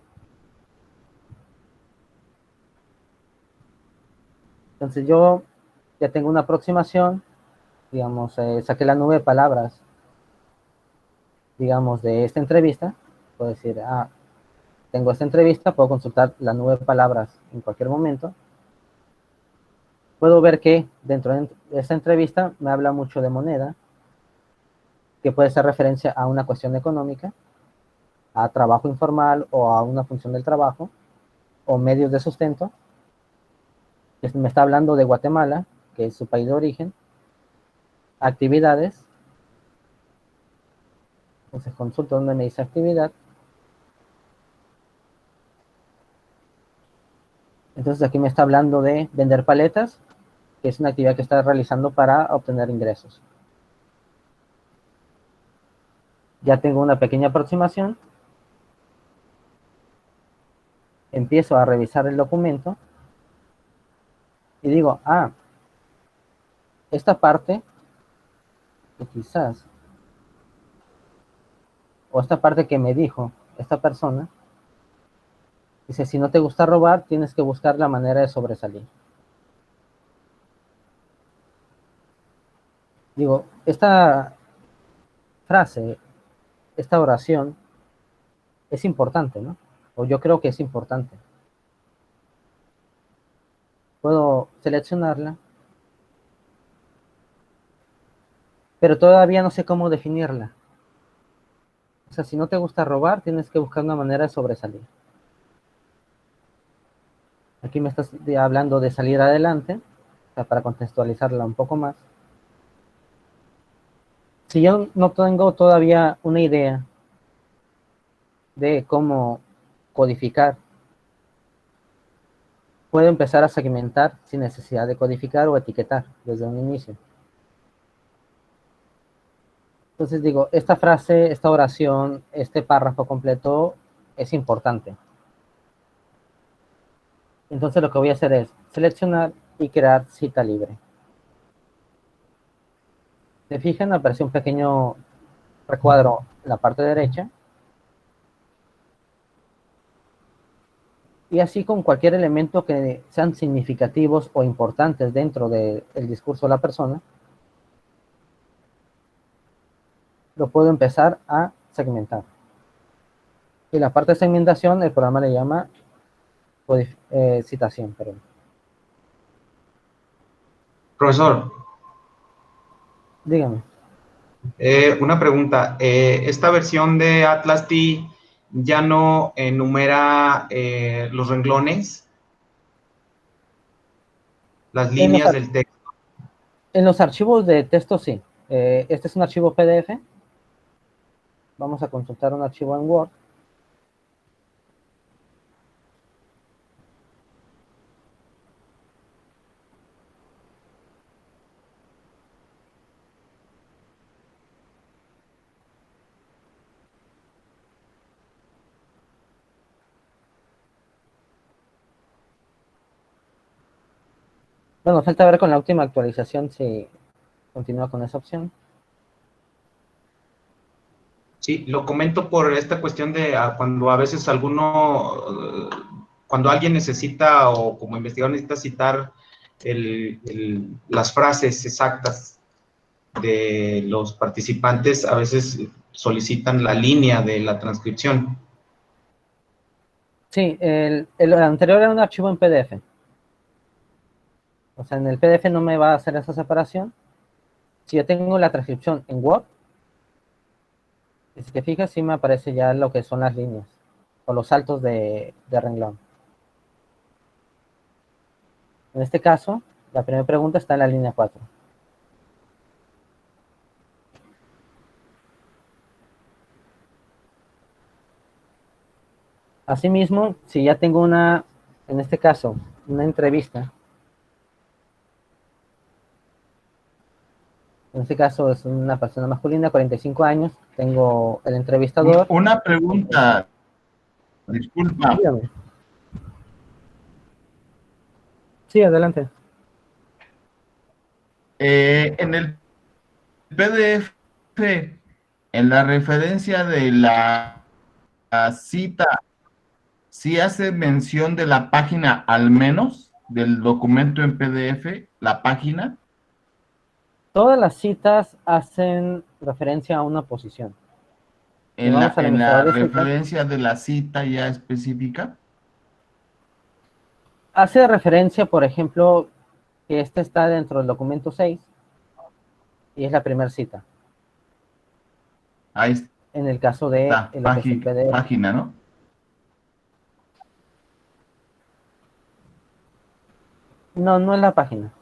Entonces yo ya tengo una aproximación, digamos, saqué la nube de palabras, digamos, de esta entrevista. Puedo decir, tengo esta entrevista, puedo consultar la nube de palabras en cualquier momento. Puedo ver que dentro de esta entrevista me habla mucho de moneda, que puede ser referencia a una cuestión económica, a trabajo informal o a una función del trabajo, o medios de sustento. Me está hablando de Guatemala, que es su país de origen, actividades. Entonces consulto donde me dice actividad. Entonces aquí me está hablando de vender paletas, que es una actividad que está realizando para obtener ingresos. Ya tengo una pequeña aproximación. Empiezo a revisar el documento y digo, esta parte, que quizás, o esta parte que me dijo esta persona, dice, si no te gusta robar, tienes que buscar la manera de sobresalir. Digo, esta frase, esta oración, es importante, ¿no? O yo creo que es importante. Puedo seleccionarla, pero todavía no sé cómo definirla. O sea, si no te gusta robar, tienes que buscar una manera de sobresalir. Aquí me estás hablando de salir adelante, o sea, para contextualizarla un poco más. Si yo no tengo todavía una idea de cómo codificar, puedo empezar a segmentar sin necesidad de codificar o etiquetar desde un inicio. Entonces digo, esta frase, esta oración, este párrafo completo es importante. Entonces lo que voy a hacer es seleccionar y crear cita libre. ¿Se fijan? Aparece un pequeño recuadro en la parte derecha. Y así con cualquier elemento que sean significativos o importantes dentro del discurso de la persona, lo puedo empezar a segmentar. Y la parte de segmentación, el programa le llama citación. Perdón. Profesor, Dígame. una pregunta. ¿Esta versión de Atlas T ya no enumera los renglones, las líneas del texto? En los archivos de texto sí. Este es un archivo PDF. Vamos a consultar un archivo en Word. Bueno, falta ver con la última actualización si continúa con esa opción. Sí, lo comento por esta cuestión de cuando a veces cuando alguien necesita o como investigador necesita citar las frases exactas de los participantes, a veces solicitan la línea de la transcripción. Sí, el anterior era un archivo en PDF. O sea, en el PDF no me va a hacer esa separación. Si yo tengo la transcripción en Word, si te fijas, sí me aparece ya lo que son las líneas o los saltos de renglón. En este caso, la primera pregunta está en la línea 4. Asimismo, si ya tengo en este caso, una entrevista, en este caso es una persona masculina, 45 años, tengo el entrevistador. Una pregunta, disculpa. Dígame. Sí, adelante. En el PDF, en la referencia de la cita, ¿sí hace mención de la página al menos, del documento en PDF, la página? Todas las citas hacen referencia a una posición. En la referencia de la cita ya específica. Hace referencia, por ejemplo, que esta está dentro del documento 6 y es la primera cita. Ahí está. En el caso de Página, ¿no? No, no es la página.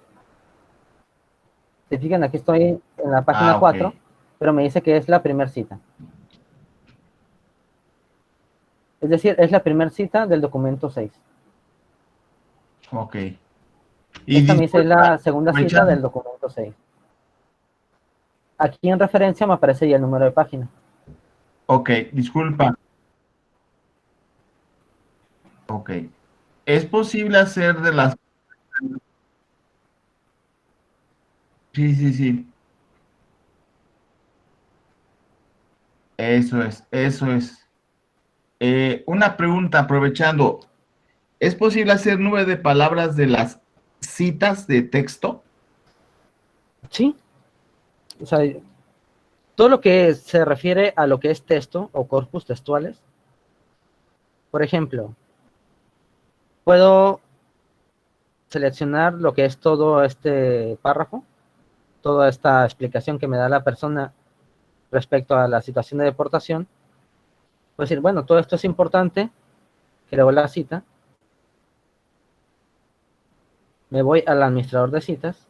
Se fijan, aquí estoy en la página 4, pero me dice que es la primera cita. Es decir, es la primera cita del documento 6. Ok. Y esta me dice la segunda cita del documento 6. Aquí en referencia me aparece ya el número de página. Ok, disculpa. Ok. ¿Es posible hacer de las... Sí. Eso es. Una pregunta, aprovechando. ¿Es posible hacer nube de palabras de las citas de texto? Sí. O sea, todo lo que se refiere a lo que es texto o corpus textuales. Por ejemplo, puedo seleccionar lo que es todo este párrafo, toda esta explicación que me da la persona respecto a la situación de deportación. Puedo decir, bueno, todo esto es importante, creo la cita, me voy al administrador de citas,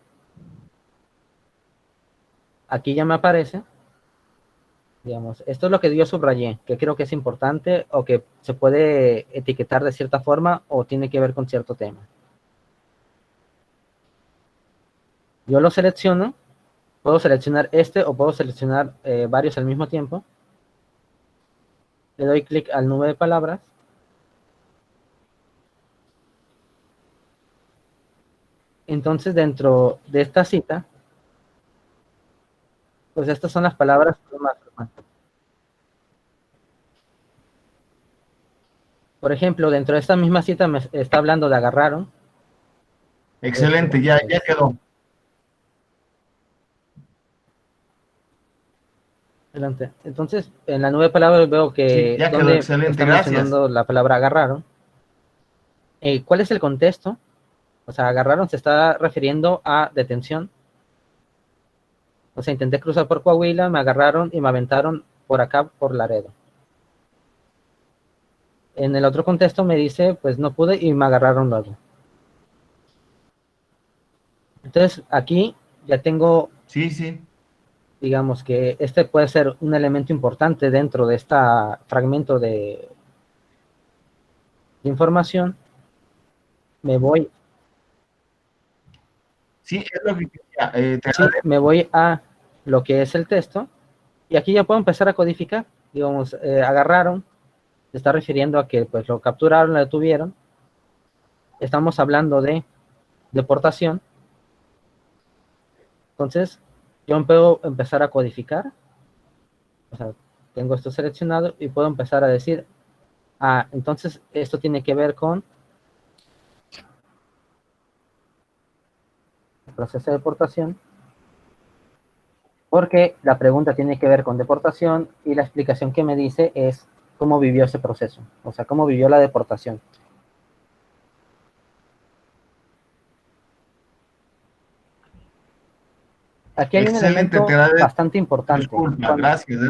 aquí ya me aparece, digamos, esto es lo que yo subrayé, que creo que es importante o que se puede etiquetar de cierta forma o tiene que ver con cierto tema. Yo lo selecciono, Puedo seleccionar este o puedo seleccionar varios al mismo tiempo. Le doy clic al nube de palabras. Entonces, dentro de esta cita, pues estas son las palabras más frecuentes. Por ejemplo, dentro de esta misma cita me está hablando de agarraron. Excelente, ya quedó. Adelante. Entonces, en la nube de palabras veo que Sí, ya quedó, donde excelente, está gracias. mencionando la palabra agarraron. ¿Cuál es el contexto? O sea, agarraron se está refiriendo a detención. O sea, intenté cruzar por Coahuila, me agarraron y me aventaron por acá, por Laredo. En el otro contexto me dice, pues no pude y me agarraron luego. Entonces, aquí ya tengo, Sí. digamos que este puede ser un elemento importante dentro de este fragmento de información. Me voy. Sí, es lo que quería. Sí, me voy a lo que es el texto y aquí ya puedo empezar a codificar. Digamos, agarraron, se está refiriendo a que pues lo capturaron, lo detuvieron. Estamos hablando de deportación. Entonces, yo puedo empezar a codificar. O sea, tengo esto seleccionado y puedo empezar a decir, entonces esto tiene que ver con el proceso de deportación, porque la pregunta tiene que ver con deportación y la explicación que me dice es cómo vivió ese proceso, o sea, cómo vivió la deportación. Aquí hay un Excelente, elemento te agradezco. bastante importante. Disculpa, gracias.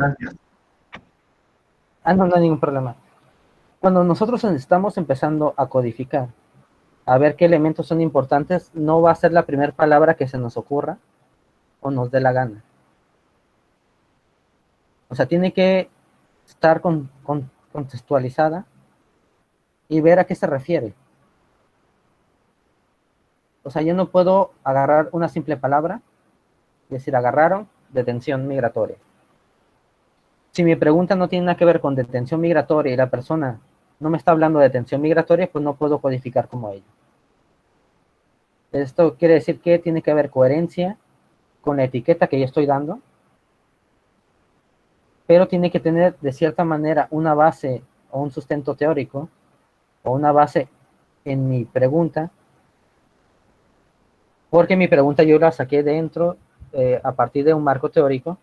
No hay ningún problema. Cuando nosotros estamos empezando a codificar, a ver qué elementos son importantes, no va a ser la primera palabra que se nos ocurra o nos dé la gana. O sea, tiene que estar contextualizada y ver a qué se refiere. O sea, yo no puedo agarrar una simple palabra y decir, agarraron detención migratoria. Si mi pregunta no tiene nada que ver con detención migratoria y la persona no me está hablando de detención migratoria, pues no puedo codificar como ello. Esto quiere decir que tiene que haber coherencia con la etiqueta que yo estoy dando, pero tiene que tener de cierta manera una base o un sustento teórico o una base en mi pregunta, porque mi pregunta yo la saqué dentro a partir de un marco teórico,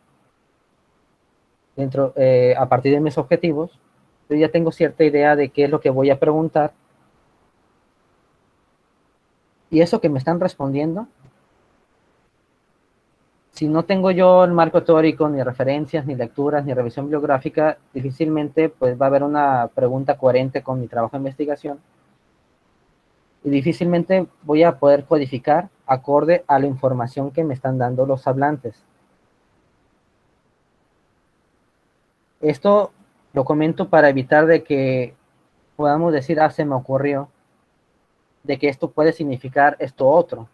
a partir de mis objetivos. Yo ya tengo cierta idea de qué es lo que voy a preguntar, y eso que me están respondiendo, si no tengo yo el marco teórico, ni referencias, ni lecturas, ni revisión bibliográfica, difícilmente pues va a haber una pregunta coherente con mi trabajo de investigación, y difícilmente voy a poder codificar acorde a la información que me están dando los hablantes. Esto lo comento para evitar de que podamos decir, se me ocurrió, de que esto puede significar esto otro.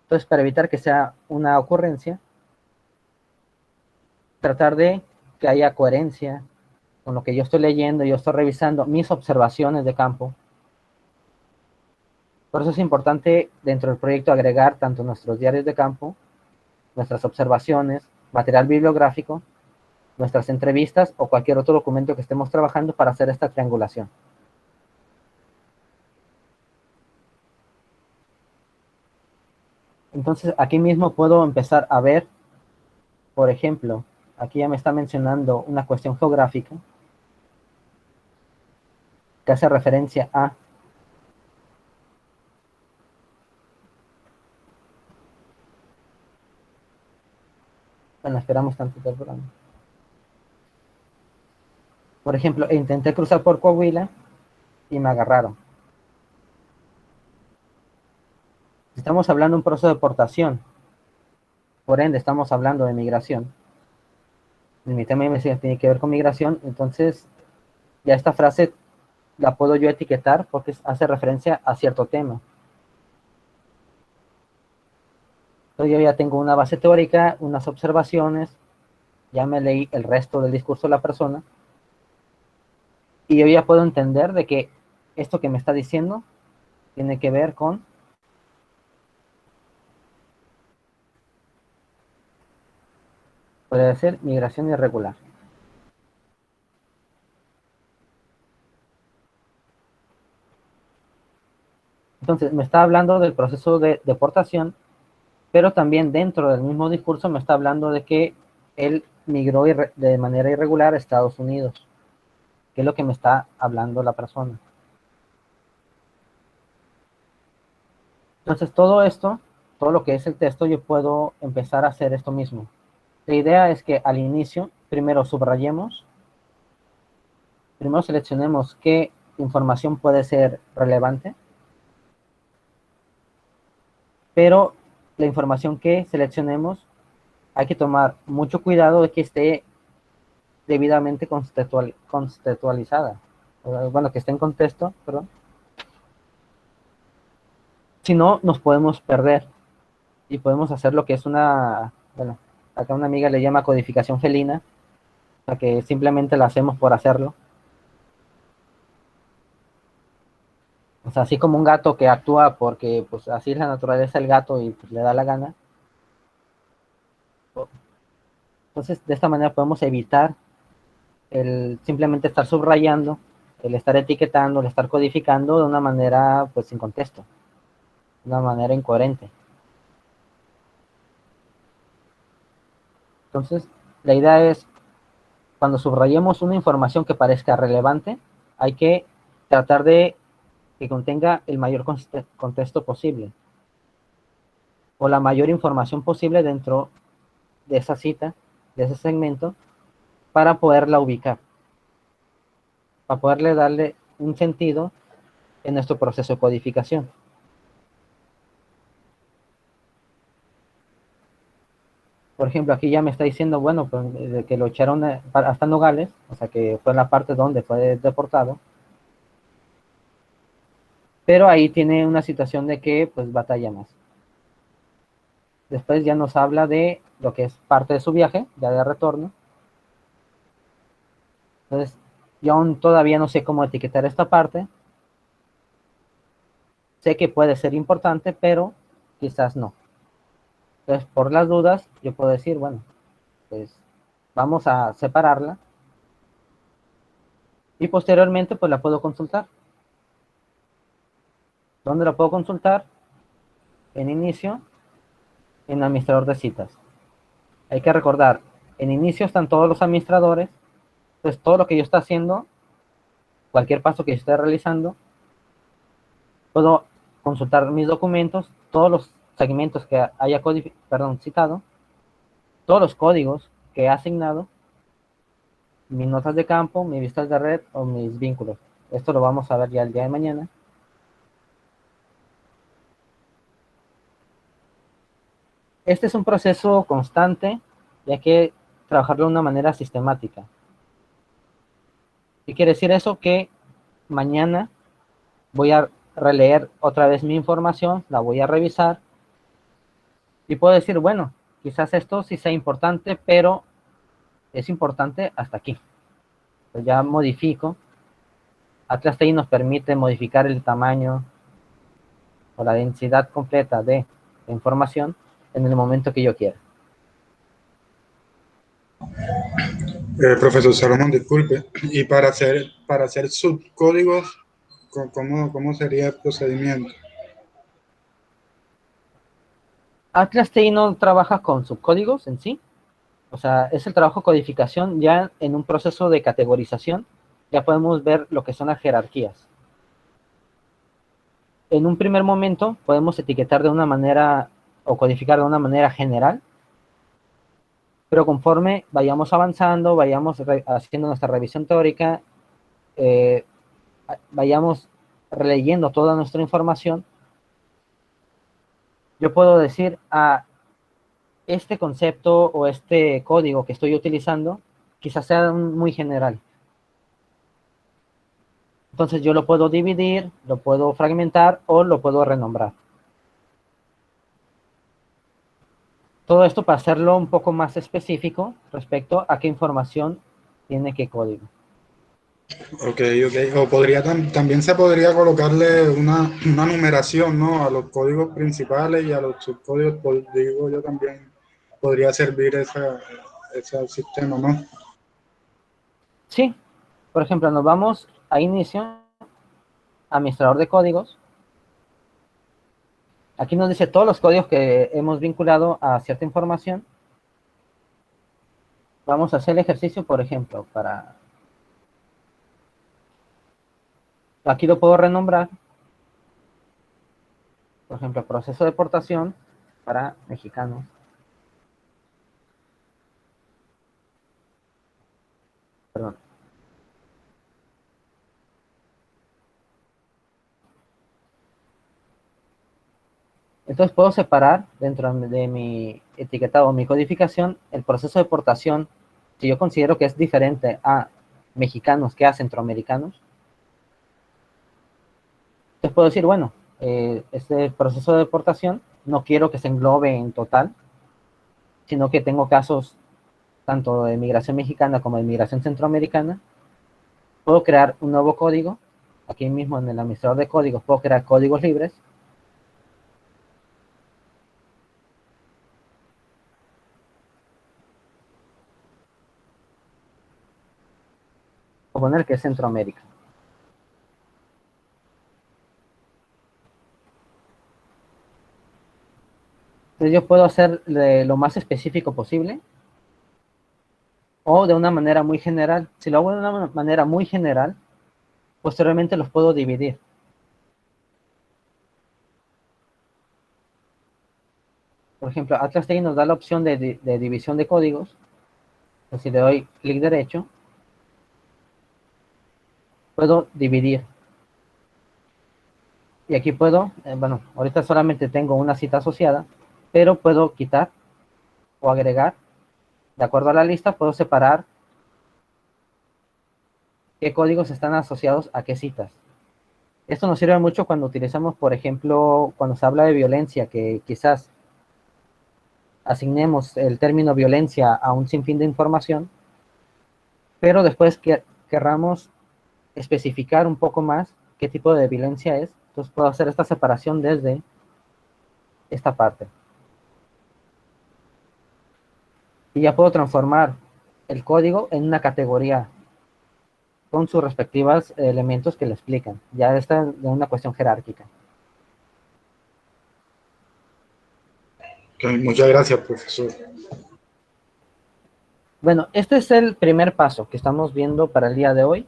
Entonces, para evitar que sea una ocurrencia, tratar de que haya coherencia con lo que yo estoy leyendo, yo estoy revisando mis observaciones de campo. Por eso es importante dentro del proyecto agregar tanto nuestros diarios de campo, nuestras observaciones, material bibliográfico, nuestras entrevistas o cualquier otro documento que estemos trabajando para hacer esta triangulación. Entonces, aquí mismo puedo empezar a ver, por ejemplo, aquí ya me está mencionando una cuestión geográfica que hace referencia a bueno, esperamos tanto del programa. Por ejemplo, intenté cruzar por Coahuila y me agarraron. Estamos hablando de un proceso de deportación, por ende estamos hablando de migración. Mi tema de investigación tiene que ver con migración, entonces ya esta frase la puedo yo etiquetar porque hace referencia a cierto tema. Entonces yo ya tengo una base teórica, unas observaciones, ya me leí el resto del discurso de la persona, y yo ya puedo entender de que esto que me está diciendo tiene que ver con puede ser migración irregular. Entonces, me está hablando del proceso de deportación, pero también dentro del mismo discurso me está hablando de que él migró de manera irregular a Estados Unidos, que es lo que me está hablando la persona. Entonces, todo esto, todo lo que es el texto, yo puedo empezar a hacer esto mismo. La idea es que al inicio, primero subrayemos, primero seleccionemos qué información puede ser relevante, pero la información que seleccionemos hay que tomar mucho cuidado de que esté debidamente contextualizada. Bueno, que esté en contexto, perdón. Si no, nos podemos perder y podemos hacer lo que es una, bueno, acá una amiga le llama codificación felina, o sea que simplemente la hacemos por hacerlo. O sea, así como un gato que actúa porque pues así es la naturaleza del gato y pues, le da la gana. Entonces, de esta manera podemos evitar el simplemente estar subrayando, el estar etiquetando, el estar codificando de una manera pues sin contexto, de una manera incoherente. Entonces, la idea es, cuando subrayemos una información que parezca relevante, hay que tratar de que contenga el mayor contexto posible, o la mayor información posible dentro de esa cita, de ese segmento, para poderla ubicar, para poderle darle un sentido en nuestro proceso de codificación. Por ejemplo, aquí ya me está diciendo, bueno, pues, de que lo echaron hasta Nogales, o sea, que fue en la parte donde fue deportado, pero ahí tiene una situación de que, pues, batalla más. Después ya nos habla de lo que es parte de su viaje, ya de retorno. Entonces, yo aún todavía no sé cómo etiquetar esta parte. Sé que puede ser importante, pero quizás no. Entonces, por las dudas, yo puedo decir, bueno, pues vamos a separarla y posteriormente pues la puedo consultar. ¿Dónde la puedo consultar? En inicio, en administrador de citas. Hay que recordar, en inicio están todos los administradores, pues todo lo que yo esté haciendo, cualquier paso que yo esté realizando, puedo consultar mis documentos, todos los segmentos que haya citado, todos los códigos que he asignado, mis notas de campo, mis vistas de red o mis vínculos. Esto lo vamos a ver ya el día de mañana. Este es un proceso constante y hay que trabajarlo de una manera sistemática. ¿Qué quiere decir eso? Que mañana voy a releer otra vez mi información, la voy a revisar y puedo decir, bueno, quizás esto sí sea importante, pero es importante hasta aquí. Pues ya modifico. Atlas TI nos permite modificar el tamaño o la densidad completa de información en el momento que yo quiera. Profesor Salomón, disculpe, y para hacer subcódigos, ¿cómo sería el procedimiento? Atlas TI no trabaja con subcódigos en sí, o sea, es el trabajo de codificación ya en un proceso de categorización, ya podemos ver lo que son las jerarquías. En un primer momento podemos etiquetar de una manera o codificar de una manera general, pero conforme vayamos avanzando, vayamos haciendo nuestra revisión teórica, vayamos releyendo toda nuestra información, yo puedo decir este concepto o este código que estoy utilizando quizás sea muy general. Entonces yo lo puedo dividir, lo puedo fragmentar o lo puedo renombrar. Todo esto para hacerlo un poco más específico respecto a qué información tiene qué código. Ok. O también se podría colocarle una numeración, ¿no? A los códigos principales y a los subcódigos, digo yo también podría servir ese sistema, ¿no? Sí, por ejemplo, nos vamos a inicio, administrador de códigos. Aquí nos dice todos los códigos que hemos vinculado a cierta información. Vamos a hacer el ejercicio, por ejemplo, aquí lo puedo renombrar. Por ejemplo, proceso de deportación para mexicanos. Perdón. Entonces puedo separar dentro de mi etiquetado o mi codificación el proceso de deportación, si yo considero que es diferente a mexicanos que a centroamericanos. Entonces puedo decir, bueno, este proceso de deportación no quiero que se englobe en total, sino que tengo casos tanto de migración mexicana como de migración centroamericana. Puedo crear un nuevo código. Aquí mismo en el administrador de códigos puedo crear códigos libres. Voy a poner que es Centroamérica. Entonces yo puedo hacer lo más específico posible o de una manera muy general. Si lo hago de una manera muy general, posteriormente los puedo dividir. Por ejemplo, Atlas TI nos da la opción de división de códigos. Entonces, si le doy clic derecho, puedo dividir. Y aquí puedo, bueno, ahorita solamente tengo una cita asociada, pero puedo quitar o agregar. De acuerdo a la lista, puedo separar qué códigos están asociados a qué citas. Esto nos sirve mucho cuando utilizamos, por ejemplo, cuando se habla de violencia, que quizás asignemos el término violencia a un sinfín de información, pero después que querramos especificar un poco más qué tipo de violencia es, entonces puedo hacer esta separación desde esta parte. Y ya puedo transformar el código en una categoría con sus respectivos elementos que le explican. Ya está en una cuestión jerárquica. Ok, muchas gracias, profesor. Bueno, este es el primer paso que estamos viendo para el día de hoy.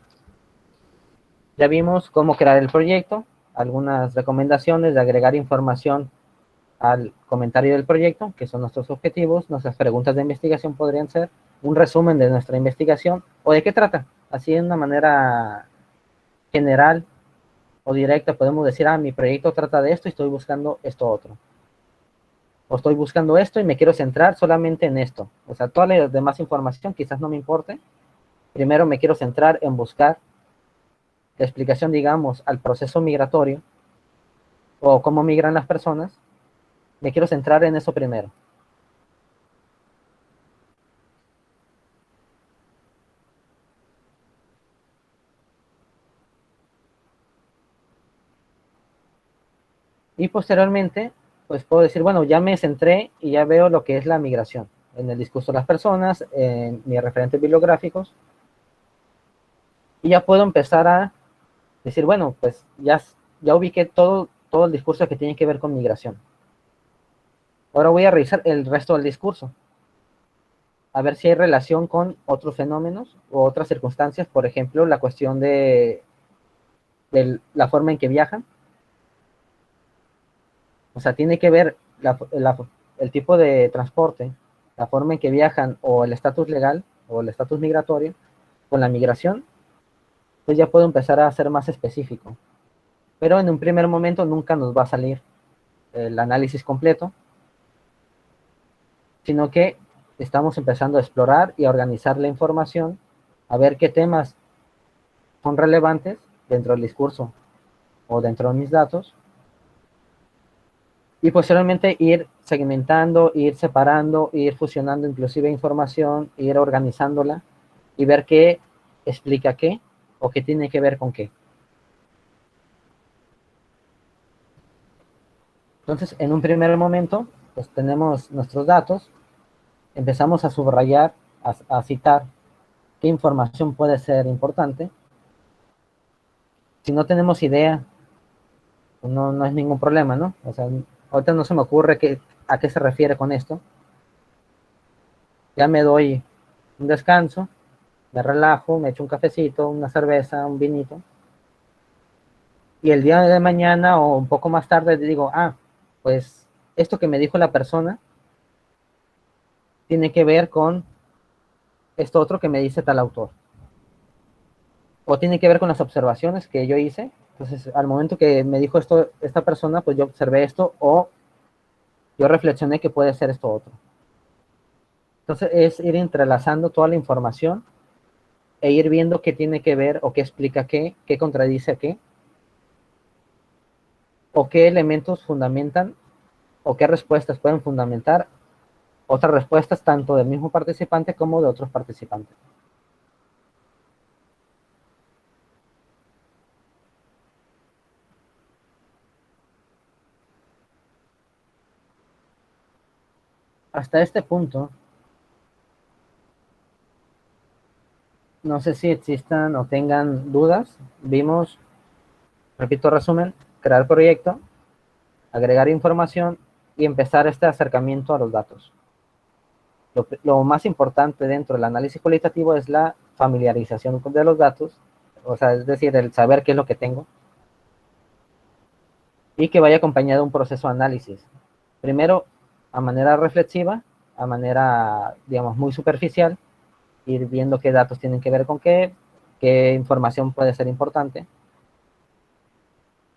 Ya vimos cómo crear el proyecto, algunas recomendaciones de agregar información al comentario del proyecto, que son nuestros objetivos. Nuestras preguntas de investigación podrían ser un resumen de nuestra investigación o de qué trata. Así de una manera general o directa podemos decir, mi proyecto trata de esto y estoy buscando esto otro. O estoy buscando esto y me quiero centrar solamente en esto. O sea, toda la demás información quizás no me importe. Primero me quiero centrar en buscar la explicación, digamos, al proceso migratorio o cómo migran las personas. Me quiero centrar en eso primero. Y posteriormente, pues puedo decir, bueno, ya me centré y ya veo lo que es la migración en el discurso de las personas, en mis referentes bibliográficos. Y ya puedo empezar a decir, bueno, pues ya ubiqué todo el discurso que tiene que ver con migración. Ahora voy a revisar el resto del discurso. A ver si hay relación con otros fenómenos o otras circunstancias. Por ejemplo, la cuestión de la forma en que viajan. O sea, tiene que ver el tipo de transporte, la forma en que viajan o el estatus legal o el estatus migratorio con la migración. Pues ya puedo empezar a ser más específico. Pero en un primer momento nunca nos va a salir el análisis completo, sino que estamos empezando a explorar y a organizar la información, a ver qué temas son relevantes dentro del discurso o dentro de mis datos, Y posteriormente ir segmentando, ir separando, ir fusionando inclusive información, ir organizándola y ver qué explica qué o qué tiene que ver con qué. Entonces, en un primer momento, pues tenemos nuestros datos, empezamos a subrayar, a citar qué información puede ser importante. Si no tenemos idea, no es ningún problema, ¿no? O sea, ahorita no se me ocurre a qué se refiere con esto. Ya me doy un descanso, me relajo, me echo un cafecito, una cerveza, un vinito. Y el día de mañana o un poco más tarde digo, pues esto que me dijo la persona tiene que ver con esto otro que me dice tal autor. O tiene que ver con las observaciones que yo hice. Entonces, al momento que me dijo esto esta persona, pues yo observé esto o yo reflexioné que puede ser esto otro. Entonces, es ir entrelazando toda la información e ir viendo qué tiene que ver o qué explica qué contradice qué, o qué elementos fundamentan o qué respuestas pueden fundamentar otras respuestas tanto del mismo participante como de otros participantes. Hasta este punto, no sé si existan o tengan dudas. Vimos, repito resumen, crear proyecto, agregar información y empezar este acercamiento a los datos. Lo más importante dentro del análisis cualitativo es la familiarización de los datos, o sea, es decir, el saber qué es lo que tengo y que vaya acompañado de un proceso de análisis. Primero, a manera reflexiva, a manera, digamos, muy superficial, ir viendo qué datos tienen que ver con qué información puede ser importante,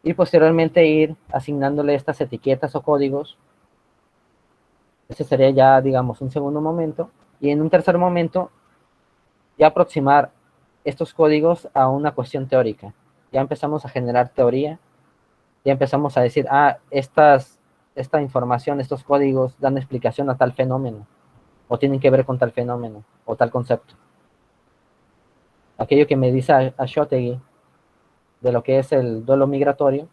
y posteriormente ir asignándole estas etiquetas o códigos. Ese sería ya, digamos, un segundo momento, y en un tercer momento, ya aproximar estos códigos a una cuestión teórica. Ya empezamos a generar teoría, ya empezamos a decir, esta información, estos códigos dan explicación a tal fenómeno, o tienen que ver con tal fenómeno, o tal concepto. Aquello que me dice Ashotegui de lo que es el duelo migratorio,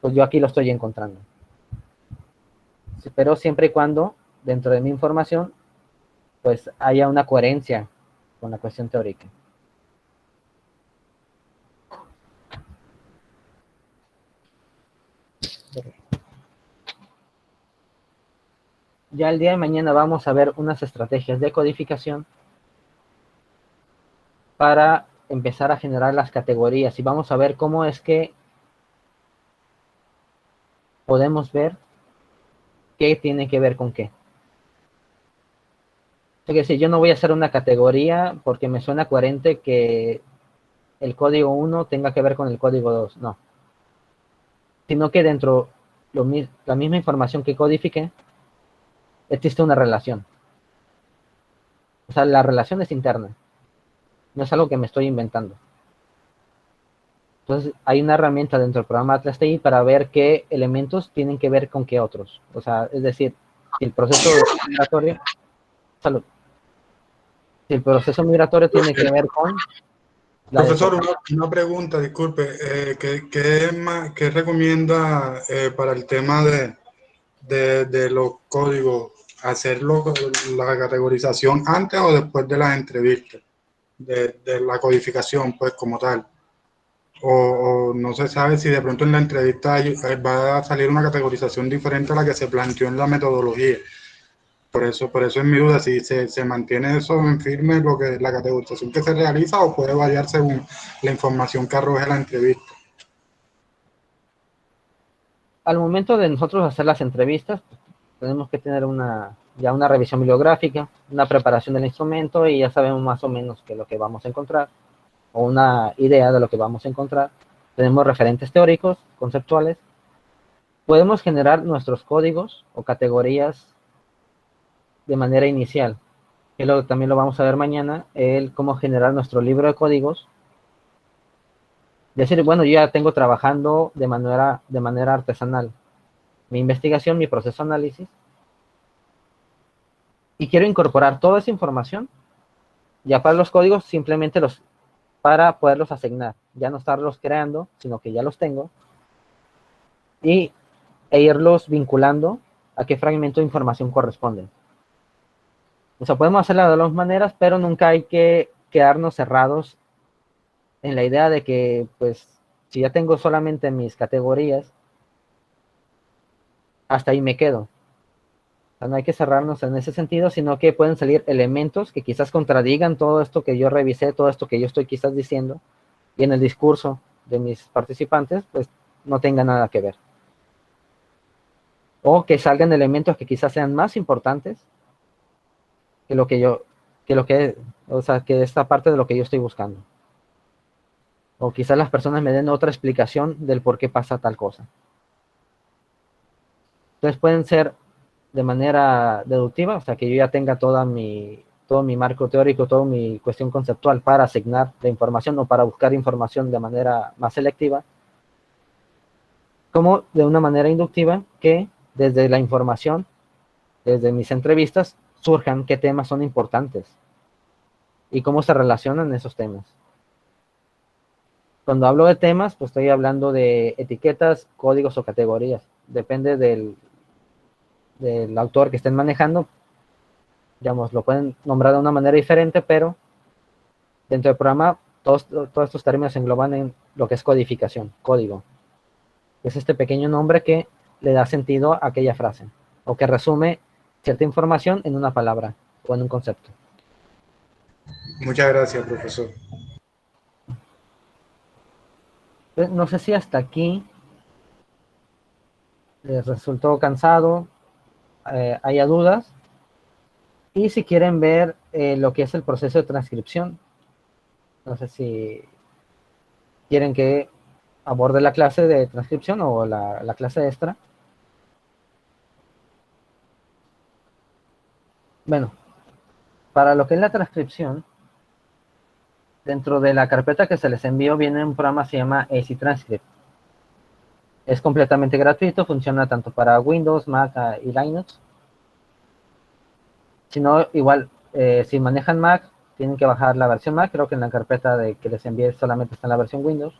pues yo aquí lo estoy encontrando. Pero siempre y cuando, dentro de mi información, pues haya una coherencia con la cuestión teórica. Ya el día de mañana vamos a ver unas estrategias de codificación para empezar a generar las categorías y vamos a ver cómo es que podemos ver qué tiene que ver con qué. Es decir, yo no voy a hacer una categoría porque me suena coherente que el código 1 tenga que ver con el código 2, no. Sino que dentro de la misma información que codifique, existe una relación. O sea, la relación es interna. No es algo que me estoy inventando. Entonces, hay una herramienta dentro del programa Atlas TI para ver qué elementos tienen que ver con qué otros. O sea, es decir, si el proceso migratorio... Salud. Si el proceso migratorio tiene que ver con... Profesor, una pregunta, disculpe. ¿Qué recomienda para el tema de los códigos? ¿Hacerlo la categorización antes o después de las entrevistas? De la codificación, pues, como tal. O no se sabe si de pronto en la entrevista va a salir una categorización diferente a la que se planteó en la metodología. Por eso es mi duda, si se mantiene eso en firme, la categorización que se realiza, o puede variar según la información que arroje la entrevista. Al momento de nosotros hacer las entrevistas, tenemos que tener ya una revisión bibliográfica, una preparación del instrumento y ya sabemos más o menos qué es lo que vamos a encontrar, o una idea de lo que vamos a encontrar. Tenemos referentes teóricos, conceptuales. Podemos generar nuestros códigos o categorías de manera inicial. También lo vamos a ver mañana, cómo generar nuestro libro de códigos. Decir, bueno, yo ya tengo trabajando de manera artesanal. mi investigación, mi proceso de análisis, y quiero incorporar toda esa información, ya para los códigos simplemente para poderlos asignar, ya no estarlos creando, sino que ya los tengo, e irlos vinculando a qué fragmento de información corresponden. O sea, podemos hacerlo de dos maneras, pero nunca hay que quedarnos cerrados en la idea de que, pues, si ya tengo solamente mis categorías, hasta ahí me quedo. O sea, no hay que cerrarnos en ese sentido, sino que pueden salir elementos que quizás contradigan todo esto que yo revisé, todo esto que yo estoy quizás diciendo, y en el discurso de mis participantes, pues, no tenga nada que ver. O que salgan elementos que quizás sean más importantes que lo que yo, o sea, que esta parte de lo que yo estoy buscando. O quizás las personas me den otra explicación del por qué pasa tal cosa. Entonces pueden ser de manera deductiva, o sea, que yo ya tenga todo mi marco teórico, toda mi cuestión conceptual para asignar la información o para buscar información de manera más selectiva, como de una manera inductiva que desde la información, desde mis entrevistas, surjan qué temas son importantes y cómo se relacionan esos temas. Cuando hablo de temas, pues estoy hablando de etiquetas, códigos o categorías. Depende del autor que estén manejando. Digamos, lo pueden nombrar de una manera diferente, pero dentro del programa todos estos términos se engloban en lo que es codificación, código. Es este pequeño nombre que le da sentido a aquella frase o que resume cierta información en una palabra o en un concepto. Muchas gracias, profesor. No sé si hasta aquí les resultó cansado, haya dudas, y si quieren ver lo que es el proceso de transcripción. No sé si quieren que aborde la clase de transcripción o la clase extra. Bueno, para lo que es la transcripción, dentro de la carpeta que se les envió viene un programa que se llama AC Transcript. Es completamente gratuito, funciona tanto para Windows, Mac y Linux. Si no, igual, si manejan Mac, tienen que bajar la versión Mac. Creo que en la carpeta que les envié solamente está en la versión Windows.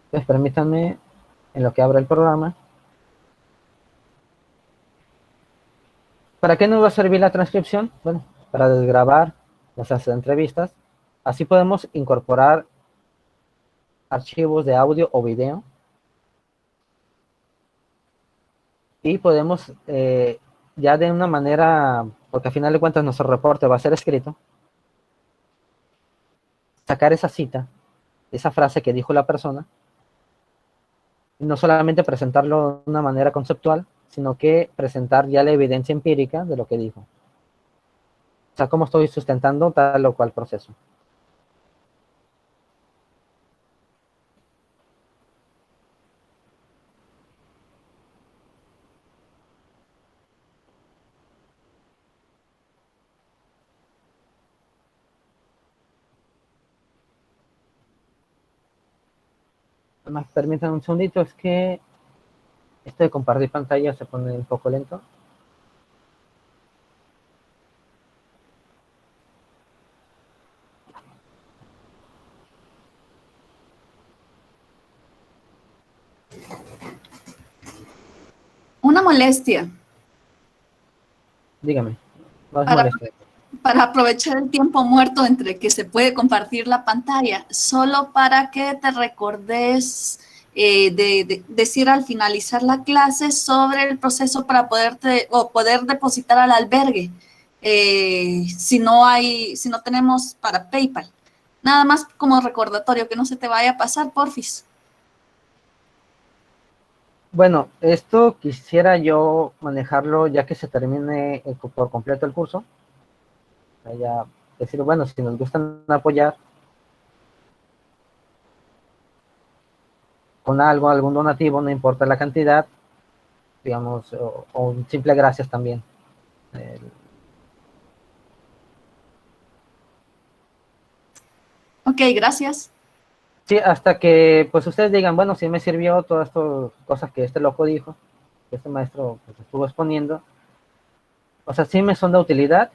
Entonces, permítanme, en lo que abra el programa. ¿Para qué nos va a servir la transcripción? Bueno, para desgrabar nuestras entrevistas. Así podemos incorporar archivos de audio o video. Y podemos, ya de una manera, porque al final de cuentas nuestro reporte va a ser escrito, sacar esa cita, esa frase que dijo la persona, y no solamente presentarlo de una manera conceptual, sino que presentar ya la evidencia empírica de lo que dijo. O sea, cómo estoy sustentando tal o cual proceso. Además, permítanme un segundito, es que esto de compartir pantalla se pone un poco lento. Una molestia Dígame, no es para, molesto. para aprovechar el tiempo muerto entre que se puede compartir la pantalla, solo para que te recordes de decir al finalizar la clase sobre el proceso para poder depositar al albergue, si no tenemos para PayPal. Nada más como recordatorio, que no se te vaya a pasar, porfis. Bueno, esto quisiera yo manejarlo ya que se termine por completo el curso. O sea, ya decir, bueno, si nos gustan apoyar con algo, algún donativo, no importa la cantidad, digamos, o un simple gracias también. Ok, gracias. Sí, hasta que pues ustedes digan, bueno, sí me sirvió todas estas cosas que este loco dijo, que este maestro pues, estuvo exponiendo. O sea, sí me son de utilidad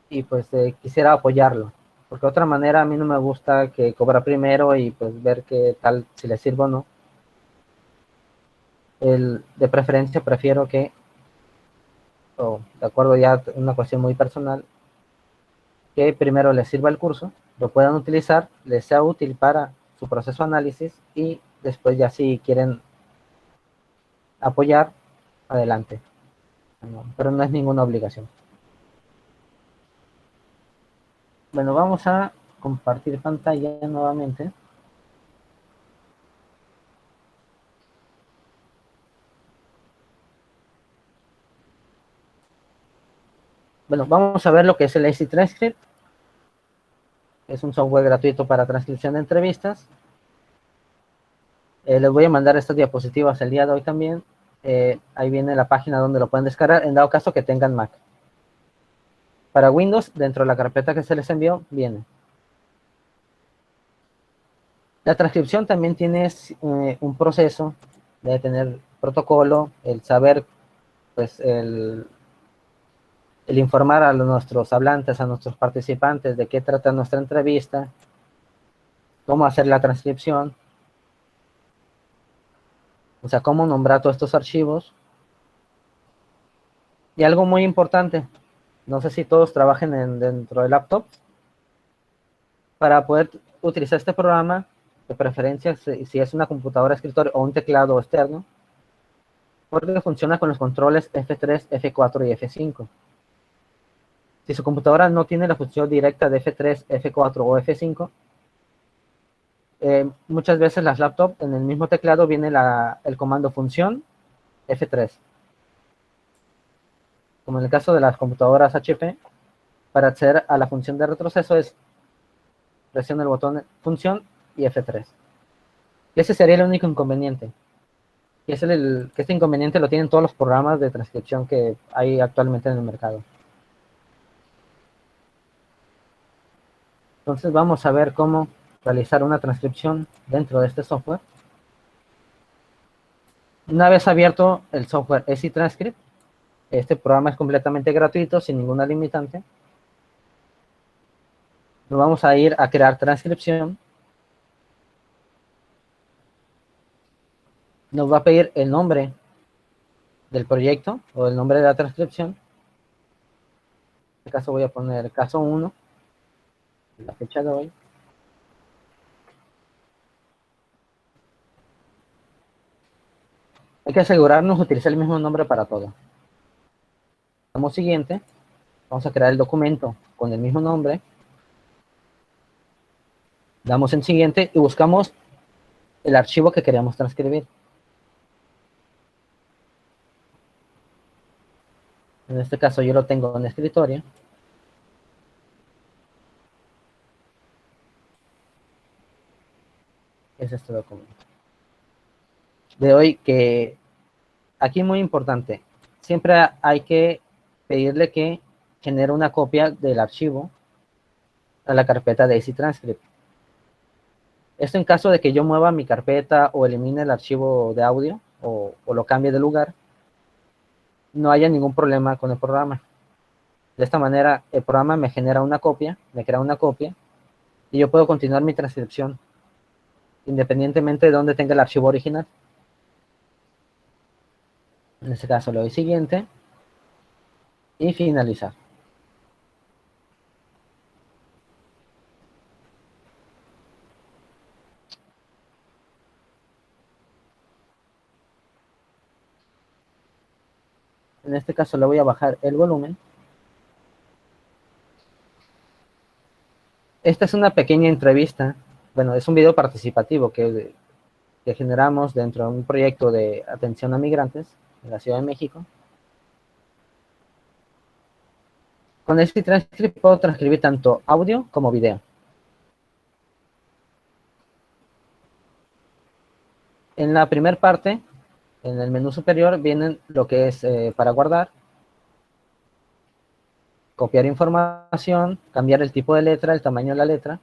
y pues quisiera apoyarlo. Porque de otra manera a mí no me gusta que cobra primero y pues ver qué tal, si le sirve o no. De preferencia prefiero que, o de acuerdo ya una cuestión muy personal, que primero les sirva el curso, lo puedan utilizar, les sea útil para su proceso de análisis y después ya si quieren apoyar, adelante. Pero no es ninguna obligación. Bueno, vamos a compartir pantalla nuevamente. Bueno, vamos a ver lo que es el AC Transcript. Es un software gratuito para transcripción de entrevistas. Les voy a mandar estas diapositivas el día de hoy también. Ahí viene la página donde lo pueden descargar, en dado caso que tengan Mac. Para Windows, dentro de la carpeta que se les envió, viene. La transcripción también tiene un proceso, debe tener protocolo, el saber, pues, el informar a nuestros hablantes, a nuestros participantes de qué trata nuestra entrevista, cómo hacer la transcripción, o sea, cómo nombrar todos estos archivos. Y algo muy importante, no sé si todos trabajen dentro del laptop, para poder utilizar este programa, de preferencia si es una computadora escritorio o un teclado externo, porque funciona con los controles F3, F4 y F5. Si su computadora no tiene la función directa de F3, F4 o F5, muchas veces las laptops en el mismo teclado viene el comando función F3. Como en el caso de las computadoras HP, para acceder a la función de retroceso es presiona el botón función y F3. Y ese sería el único inconveniente. Y es que este inconveniente lo tienen todos los programas de transcripción que hay actualmente en el mercado. Entonces vamos a ver cómo realizar una transcripción dentro de este software. Una vez abierto el software AC Transcript, este programa es completamente gratuito, sin ninguna limitante. Nos vamos a ir a crear transcripción. Nos va a pedir el nombre del proyecto o el nombre de la transcripción. En este caso voy a poner caso 1, la fecha de hoy. Hay que asegurarnos de utilizar el mismo nombre para todo. Damos siguiente. Vamos a crear el documento con el mismo nombre. Damos en siguiente y buscamos el archivo que queremos transcribir. En este caso yo lo tengo en escritorio. Es este documento. De hoy que aquí muy importante. Siempre hay que pedirle que genere una copia del archivo a la carpeta de AC Transcript. Esto en caso de que yo mueva mi carpeta o elimine el archivo de audio o lo cambie de lugar, no haya ningún problema con el programa. De esta manera, el programa me genera una copia, me crea una copia, y yo puedo continuar mi transcripción, independientemente de dónde tenga el archivo original. En este caso le doy siguiente, y finalizar. En este caso le voy a bajar el volumen. Esta es una pequeña entrevista, bueno, es un video participativo que generamos dentro de un proyecto de atención a migrantes en la Ciudad de México. Con este transcript puedo transcribir tanto audio como video. En la primera parte, en el menú superior, vienen lo que es para guardar, copiar información, cambiar el tipo de letra, el tamaño de la letra.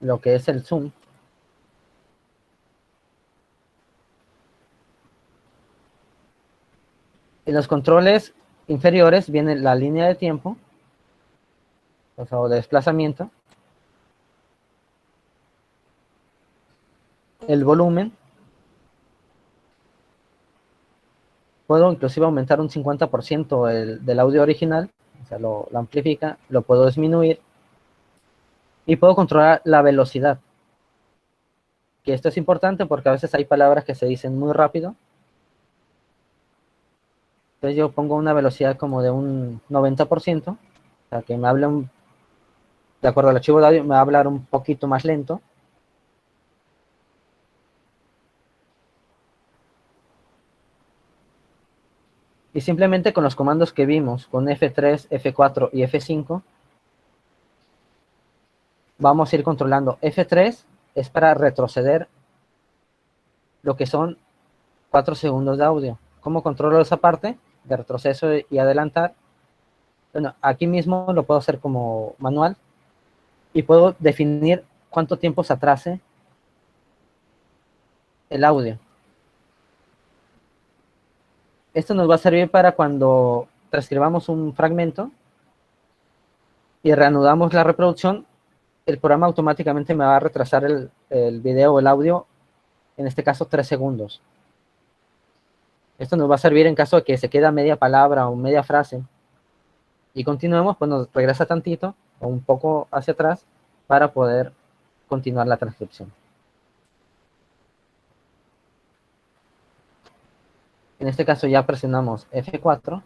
lo que es el zoom. En los controles inferiores viene la línea de tiempo, o de desplazamiento, el volumen. Puedo inclusive aumentar un 50% del audio original, o sea, lo amplifica, lo puedo disminuir y puedo controlar la velocidad. Que esto es importante porque a veces hay palabras que se dicen muy rápido. Entonces yo pongo una velocidad como de un 90%, o sea, que me hable de acuerdo al archivo de audio, me va a hablar un poquito más lento. Y simplemente con los comandos que vimos, con F3, F4 y F5, vamos a ir controlando. F3 es para retroceder lo que son 4 segundos de audio. ¿Cómo controlo esa parte de retroceso y adelantar? Bueno, aquí mismo lo puedo hacer como manual y puedo definir cuánto tiempo se atrase el audio. Esto nos va a servir para cuando transcribamos un fragmento y reanudamos la reproducción, el programa automáticamente me va a retrasar el video o el audio, en este caso 3 segundos. Esto nos va a servir en caso de que se queda media palabra o media frase y continuemos, pues nos regresa tantito o un poco hacia atrás para poder continuar la transcripción. En este caso ya presionamos F4.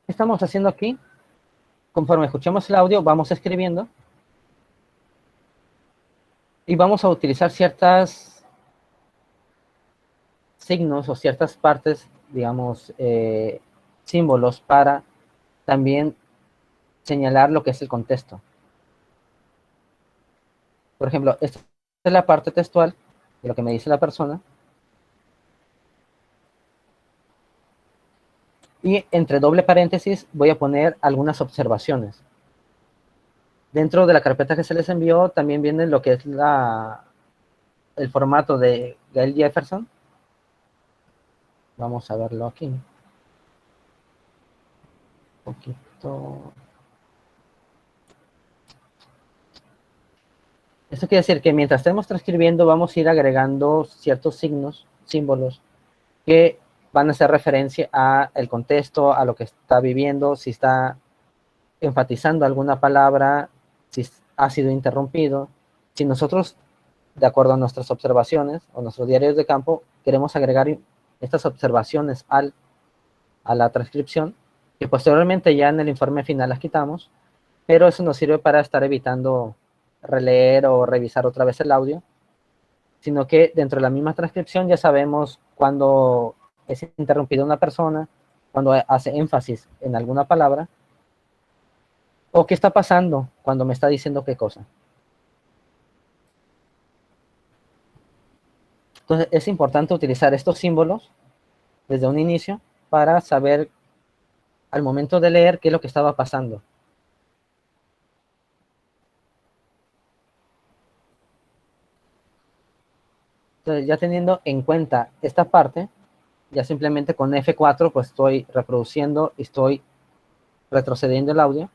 ¿Qué estamos haciendo aquí? Conforme escuchemos el audio, vamos escribiendo y vamos a utilizar ciertas signos o ciertas partes, digamos, símbolos para también señalar lo que es el contexto. Por ejemplo, esta es la parte textual de lo que me dice la persona. Y entre doble paréntesis voy a poner algunas observaciones. Dentro de la carpeta que se les envió también viene lo que es el formato de Gail Jefferson. Vamos a verlo aquí. Un poquito. Esto quiere decir que mientras estemos transcribiendo vamos a ir agregando ciertos signos, símbolos, que van a hacer referencia al contexto, a lo que está viviendo, si está enfatizando alguna palabra, si ha sido interrumpido. Si nosotros, de acuerdo a nuestras observaciones o nuestros diarios de campo, queremos agregar estas observaciones a la transcripción, que posteriormente ya en el informe final las quitamos, pero eso nos sirve para estar evitando releer o revisar otra vez el audio, sino que dentro de la misma transcripción ya sabemos cuando es interrumpida una persona, cuando hace énfasis en alguna palabra, o qué está pasando cuando me está diciendo qué cosa. Entonces es importante utilizar estos símbolos desde un inicio para saber al momento de leer qué es lo que estaba pasando. Entonces ya teniendo en cuenta esta parte, ya simplemente con F4 pues estoy reproduciendo y estoy retrocediendo el audio.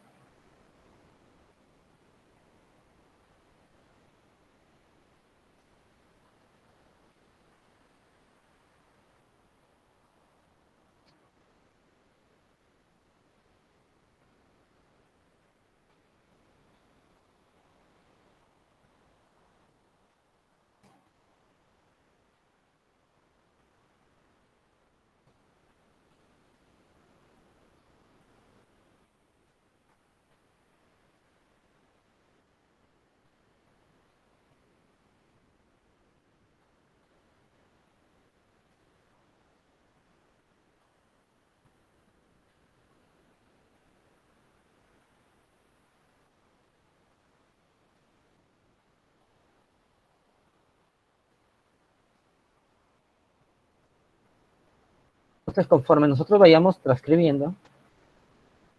Entonces, conforme nosotros vayamos transcribiendo,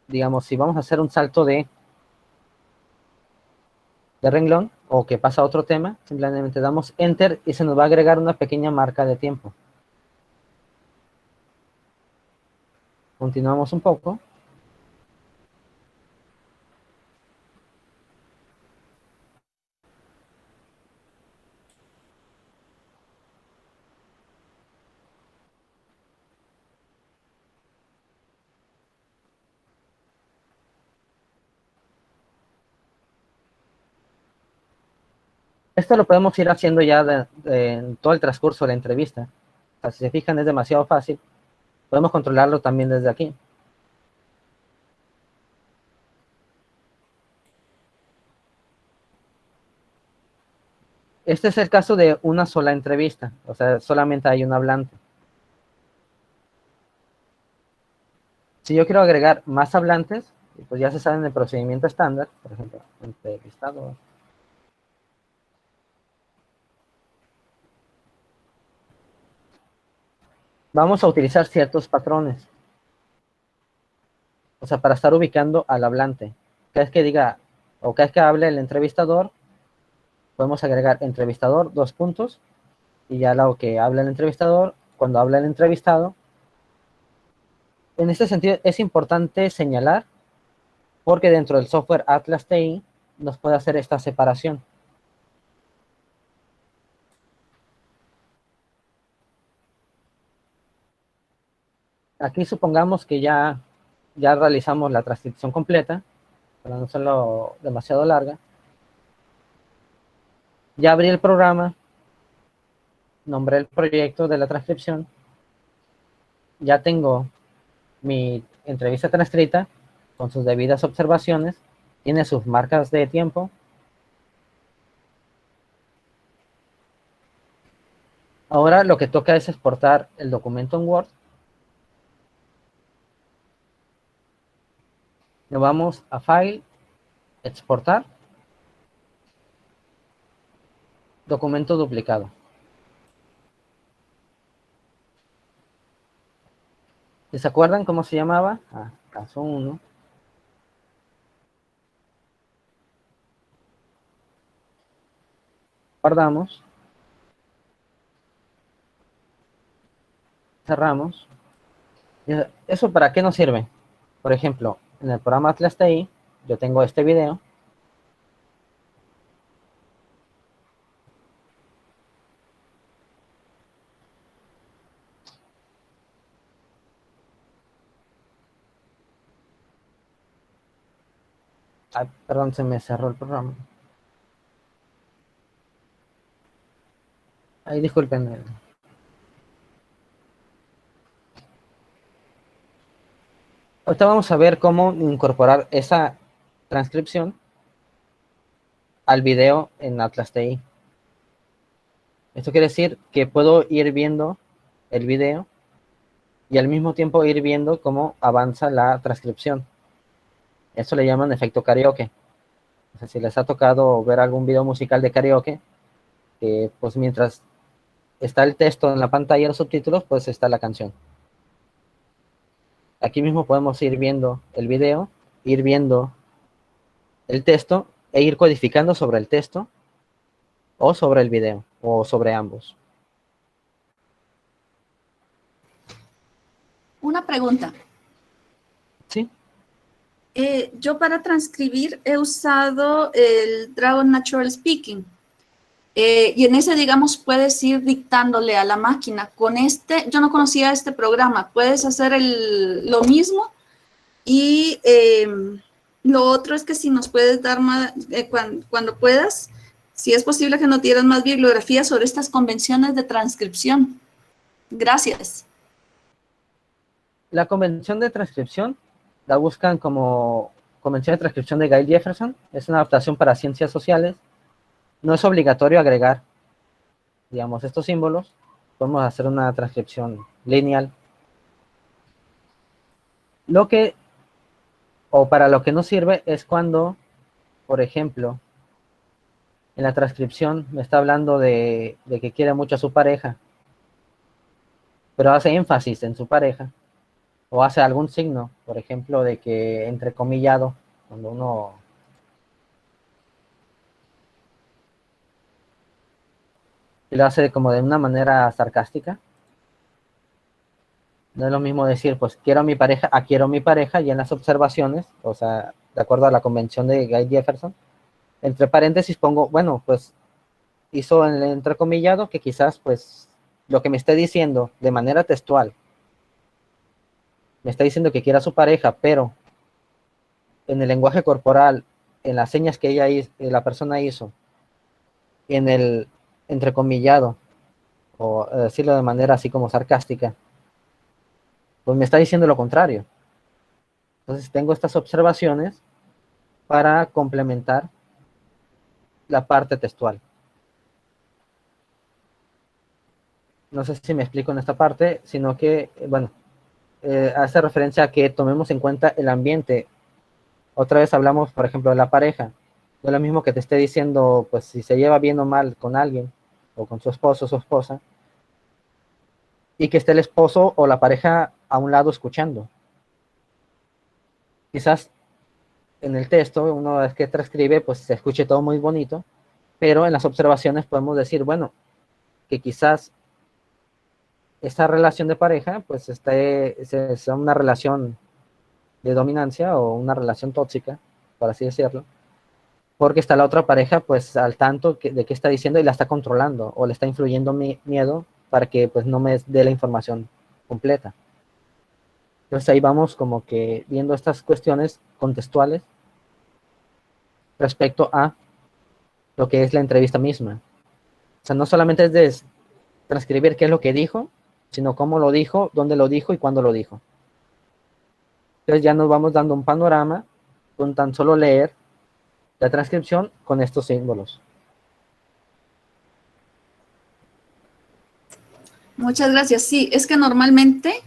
digamos, si vamos a hacer un salto de renglón o que pasa a otro tema, simplemente damos Enter y se nos va a agregar una pequeña marca de tiempo. Continuamos un poco. Esto lo podemos ir haciendo ya en todo el transcurso de la entrevista. O sea, si se fijan, es demasiado fácil. Podemos controlarlo también desde aquí. Este es el caso de una sola entrevista. O sea, solamente hay un hablante. Si yo quiero agregar más hablantes, pues ya se sabe en el procedimiento estándar. Por ejemplo, entrevistado. Vamos a utilizar ciertos patrones. O sea, para estar ubicando al hablante. Cada vez que diga, o cada vez que hable el entrevistador, podemos agregar entrevistador, 2 puntos, y ya lo que habla el entrevistador, cuando habla el entrevistado. En este sentido, es importante señalar, porque dentro del software Atlas TI nos puede hacer esta separación. Aquí supongamos que ya realizamos la transcripción completa, para no hacerlo demasiado larga. Ya abrí el programa, nombré el proyecto de la transcripción, ya tengo mi entrevista transcrita con sus debidas observaciones, tiene sus marcas de tiempo. Ahora lo que toca es exportar el documento en Word. Nos vamos a File, Exportar, Documento duplicado. ¿Se acuerdan cómo se llamaba? Caso 1. Guardamos. Cerramos. ¿Eso para qué nos sirve? Por ejemplo, en el programa Atlas TI, yo tengo este video. Ay, perdón, se me cerró el programa. Ahí disculpen. Ahorita vamos a ver cómo incorporar esa transcripción al video en Atlas TI. Esto quiere decir que puedo ir viendo el video y al mismo tiempo ir viendo cómo avanza la transcripción. Eso le llaman efecto karaoke. O sea, si les ha tocado ver algún video musical de karaoke, pues mientras está el texto en la pantalla, los subtítulos, pues está la canción. Aquí mismo podemos ir viendo el video, ir viendo el texto e ir codificando sobre el texto o sobre el video o sobre ambos. Una pregunta. Sí. Yo para transcribir he usado el Dragon Natural Speaking. Y en ese, digamos, puedes ir dictándole a la máquina. Con este, yo no conocía este programa. Puedes hacer lo mismo. Y lo otro es que si nos puedes dar más, cuando puedas, si es posible que nos dieras más bibliografía sobre estas convenciones de transcripción. Gracias. La convención de transcripción la buscan como convención de transcripción de Gail Jefferson. Es una adaptación para ciencias sociales. No es obligatorio agregar, digamos, estos símbolos. Podemos hacer una transcripción lineal. Para lo que nos sirve es cuando, por ejemplo, en la transcripción me está hablando de que quiere mucho a su pareja. pero hace énfasis en su pareja, o hace algún signo, por ejemplo, de que entrecomillado, cuando uno lo hace como de una manera sarcástica. No es lo mismo decir, pues quiero a mi pareja, a quiero a mi pareja, y en las observaciones, o sea, de acuerdo a la convención de Guy Jefferson, entre paréntesis pongo, bueno, pues hizo el entrecomillado que quizás, pues, lo que me esté diciendo de manera textual, me está diciendo que quiera a su pareja, pero en el lenguaje corporal, en las señas que la persona hizo, en el entrecomillado, o decirlo de manera así como sarcástica, pues me está diciendo lo contrario. Entonces tengo estas observaciones para complementar la parte textual. No sé si me explico en esta parte, sino que, bueno, hace referencia a que tomemos en cuenta el ambiente. Otra vez hablamos, por ejemplo, de la pareja. No es lo mismo que te esté diciendo, pues, si se lleva bien o mal con alguien, o con su esposo o su esposa, y que esté el esposo o la pareja a un lado escuchando. Quizás en el texto, una vez que transcribe, pues se escuche todo muy bonito, pero en las observaciones podemos decir, bueno, que quizás esta relación de pareja, pues sea una relación de dominancia o una relación tóxica, por así decirlo, porque está la otra pareja pues al tanto de qué está diciendo y la está controlando o le está influyendo mi miedo para que pues no me dé la información completa. Entonces ahí vamos como que viendo estas cuestiones contextuales respecto a lo que es la entrevista misma. O sea, no solamente es de transcribir qué es lo que dijo, sino cómo lo dijo, dónde lo dijo y cuándo lo dijo. Entonces ya nos vamos dando un panorama con tan solo leer la transcripción con estos símbolos. Muchas gracias. Sí, es que normalmente,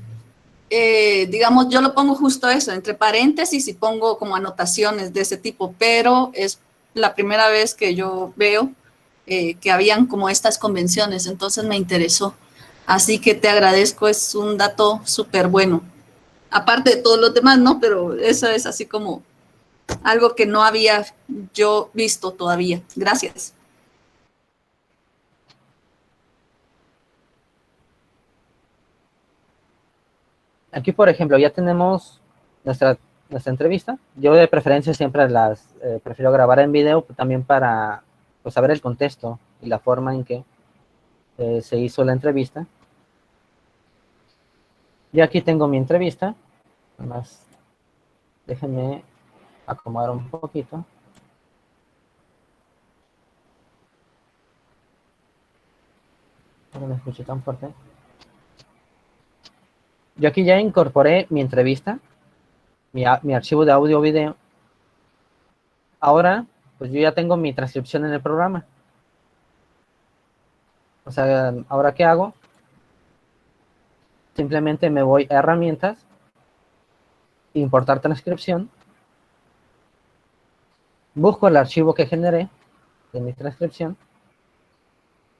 digamos, yo lo pongo justo eso, entre paréntesis y pongo como anotaciones de ese tipo, pero es la primera vez que yo veo que habían como estas convenciones, entonces me interesó. Así que te agradezco, es un dato súper bueno. Aparte de todos los demás, ¿no? Pero eso es así como algo que no había yo visto todavía. Gracias. Aquí, por ejemplo, ya tenemos nuestra entrevista. Yo de preferencia siempre las prefiero grabar en video también para pues, saber el contexto y la forma en que se hizo la entrevista. Y aquí tengo mi entrevista. Además, déjenme acomodar un poquito. No me escuché tan fuerte. Yo aquí ya incorporé mi entrevista, mi archivo de audio o video. Ahora, pues yo ya tengo mi transcripción en el programa. O sea, ¿ahora qué hago? Simplemente me voy a herramientas, importar transcripción, busco el archivo que generé de mi transcripción.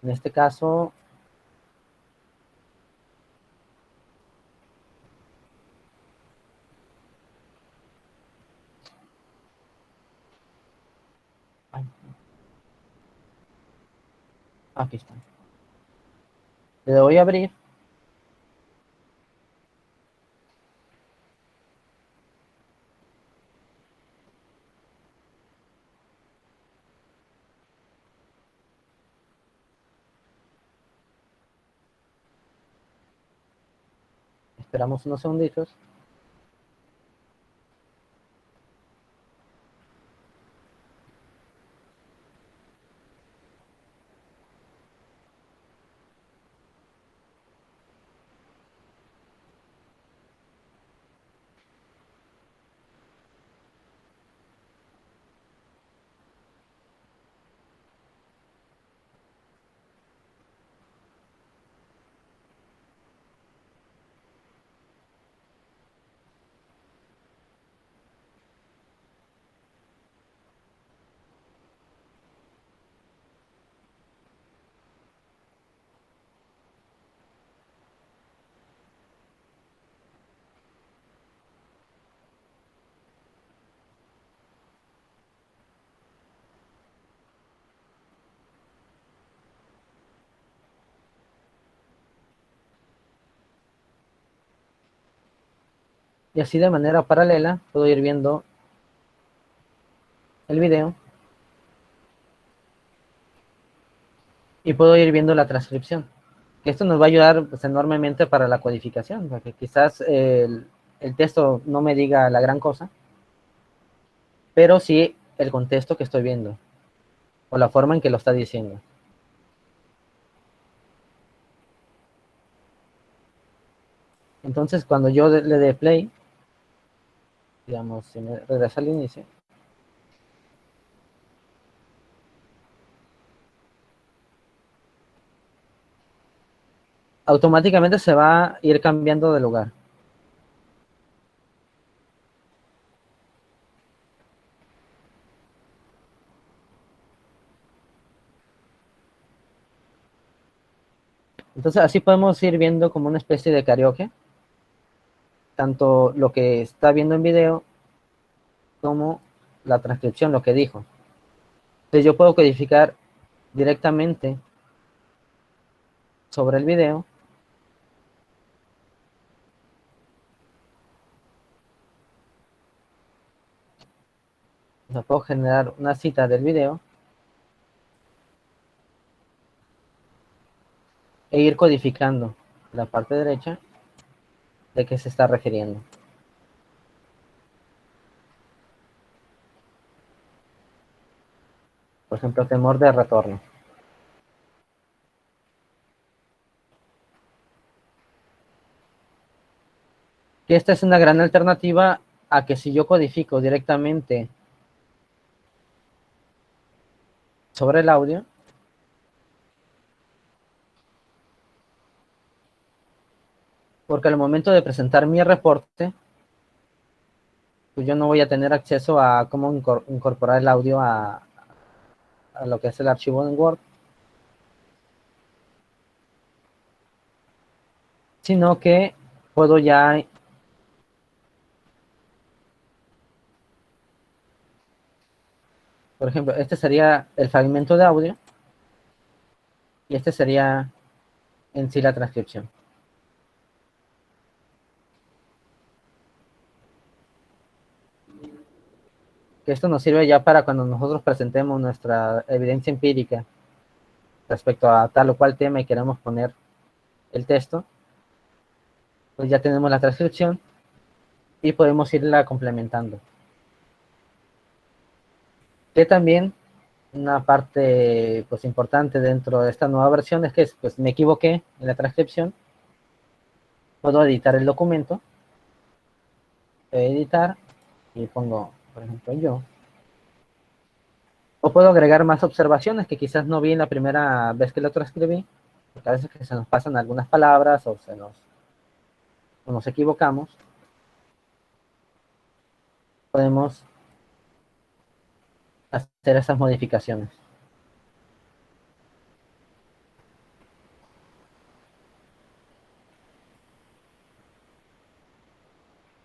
En este caso, aquí está. Le doy a abrir. Esperamos unos segunditos. Y así de manera paralela puedo ir viendo el video y puedo ir viendo la transcripción. Que esto nos va a ayudar pues, enormemente para la codificación, porque quizás el texto no me diga la gran cosa, pero sí el contexto que estoy viendo o la forma en que lo está diciendo. Entonces, cuando yo le dé play, digamos, si me regresa al inicio, automáticamente se va a ir cambiando de lugar. Entonces, así podemos ir viendo como una especie de karaoke, tanto lo que está viendo en video como la transcripción, lo que dijo. Entonces, yo puedo codificar directamente sobre el video o sea, puedo generar una cita del video e ir codificando la parte derecha de qué se está refiriendo. Por ejemplo, temor de retorno. Y esta es una gran alternativa a que si yo codifico directamente sobre el audio, porque al momento de presentar mi reporte, pues yo no voy a tener acceso a cómo incorporar el audio a lo que es el archivo en Word, sino que puedo ya por ejemplo, este sería el fragmento de audio y este sería en sí la transcripción. Que esto nos sirve ya para cuando nosotros presentemos nuestra evidencia empírica respecto a tal o cual tema y queremos poner el texto, pues ya tenemos la transcripción y podemos irla complementando. Que también una parte pues importante dentro de esta nueva versión es que pues, me equivoqué en la transcripción. Puedo editar el documento, editar y pongo, por ejemplo, yo. O puedo agregar más observaciones que quizás no vi en la primera vez que lo transcribí, porque a veces que se nos pasan algunas palabras o nos equivocamos. Podemos hacer esas modificaciones.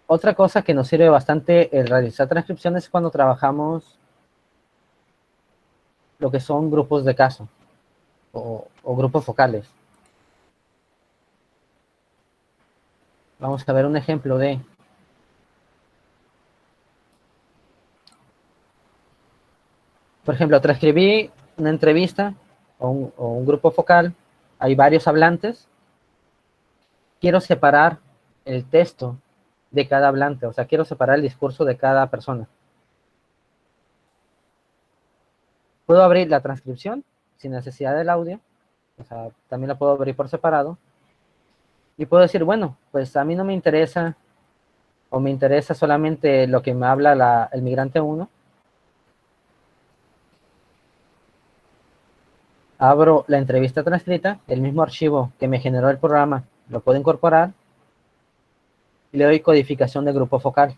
Otra cosa que nos sirve bastante el realizar transcripciones es cuando trabajamos lo que son grupos de caso o grupos focales. Vamos a ver un ejemplo de... Por ejemplo, transcribí una entrevista o un grupo focal. Hay varios hablantes. Quiero separar el texto de cada hablante. O sea, quiero separar el discurso de cada persona. Puedo abrir la transcripción sin necesidad del audio. O sea, también la puedo abrir por separado. Y puedo decir, bueno, pues a mí no me interesa o me interesa solamente lo que me habla el migrante 1. Abro la entrevista transcrita, el mismo archivo que me generó el programa lo puedo incorporar y le doy codificación de grupo focal.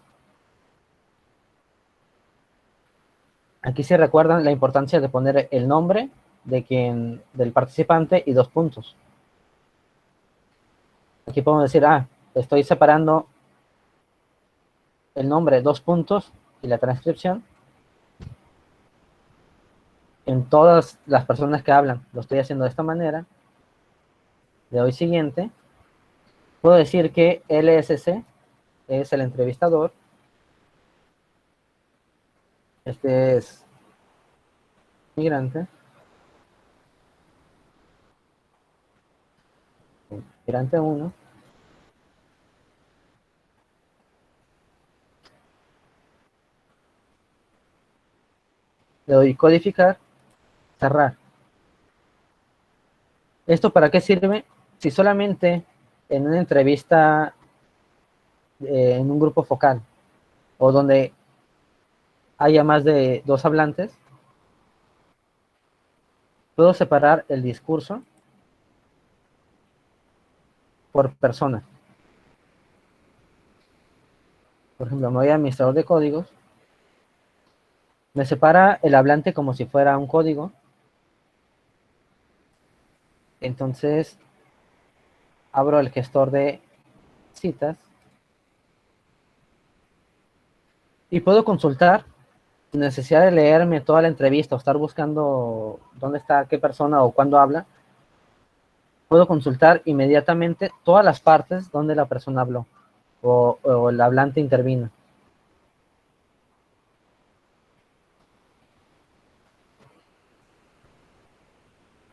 Aquí se recuerdan la importancia de poner el nombre del participante y 2 puntos. Aquí podemos decir, estoy separando el nombre, 2 puntos y la transcripción en todas las personas que hablan. Lo estoy haciendo de esta manera. Le doy siguiente. Puedo decir que LSC es el entrevistador. Este es migrante. Migrante 1. Le doy codificar, cerrar. ¿Esto para qué sirve? Si solamente en una entrevista en un grupo focal o donde haya más de 2 hablantes, puedo separar el discurso por persona. Por ejemplo, me voy a administrador de códigos, me separa el hablante como si fuera un código. Entonces abro el gestor de citas y puedo consultar sin necesidad de leerme toda la entrevista o estar buscando dónde está qué persona o cuándo habla. Puedo consultar inmediatamente todas las partes donde la persona habló o el hablante intervino.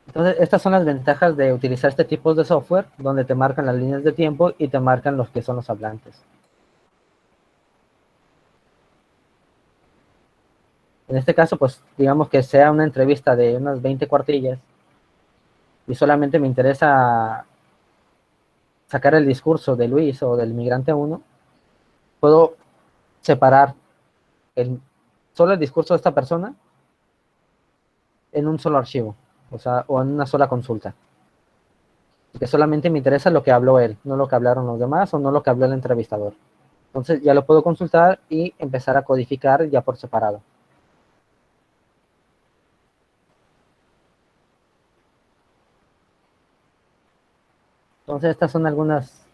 Entonces, estas son las ventajas de utilizar este tipo de software, donde te marcan las líneas de tiempo y te marcan los que son los hablantes. En este caso, pues, digamos que sea una entrevista de unas 20 cuartillas y solamente me interesa sacar el discurso de Luis o del migrante 1, puedo separar solo el discurso de esta persona en un solo archivo, o sea, o en una sola consulta. Que solamente me interesa lo que habló él, no lo que hablaron los demás o no lo que habló el entrevistador. Entonces ya lo puedo consultar y empezar a codificar ya por separado. Entonces estas son algunas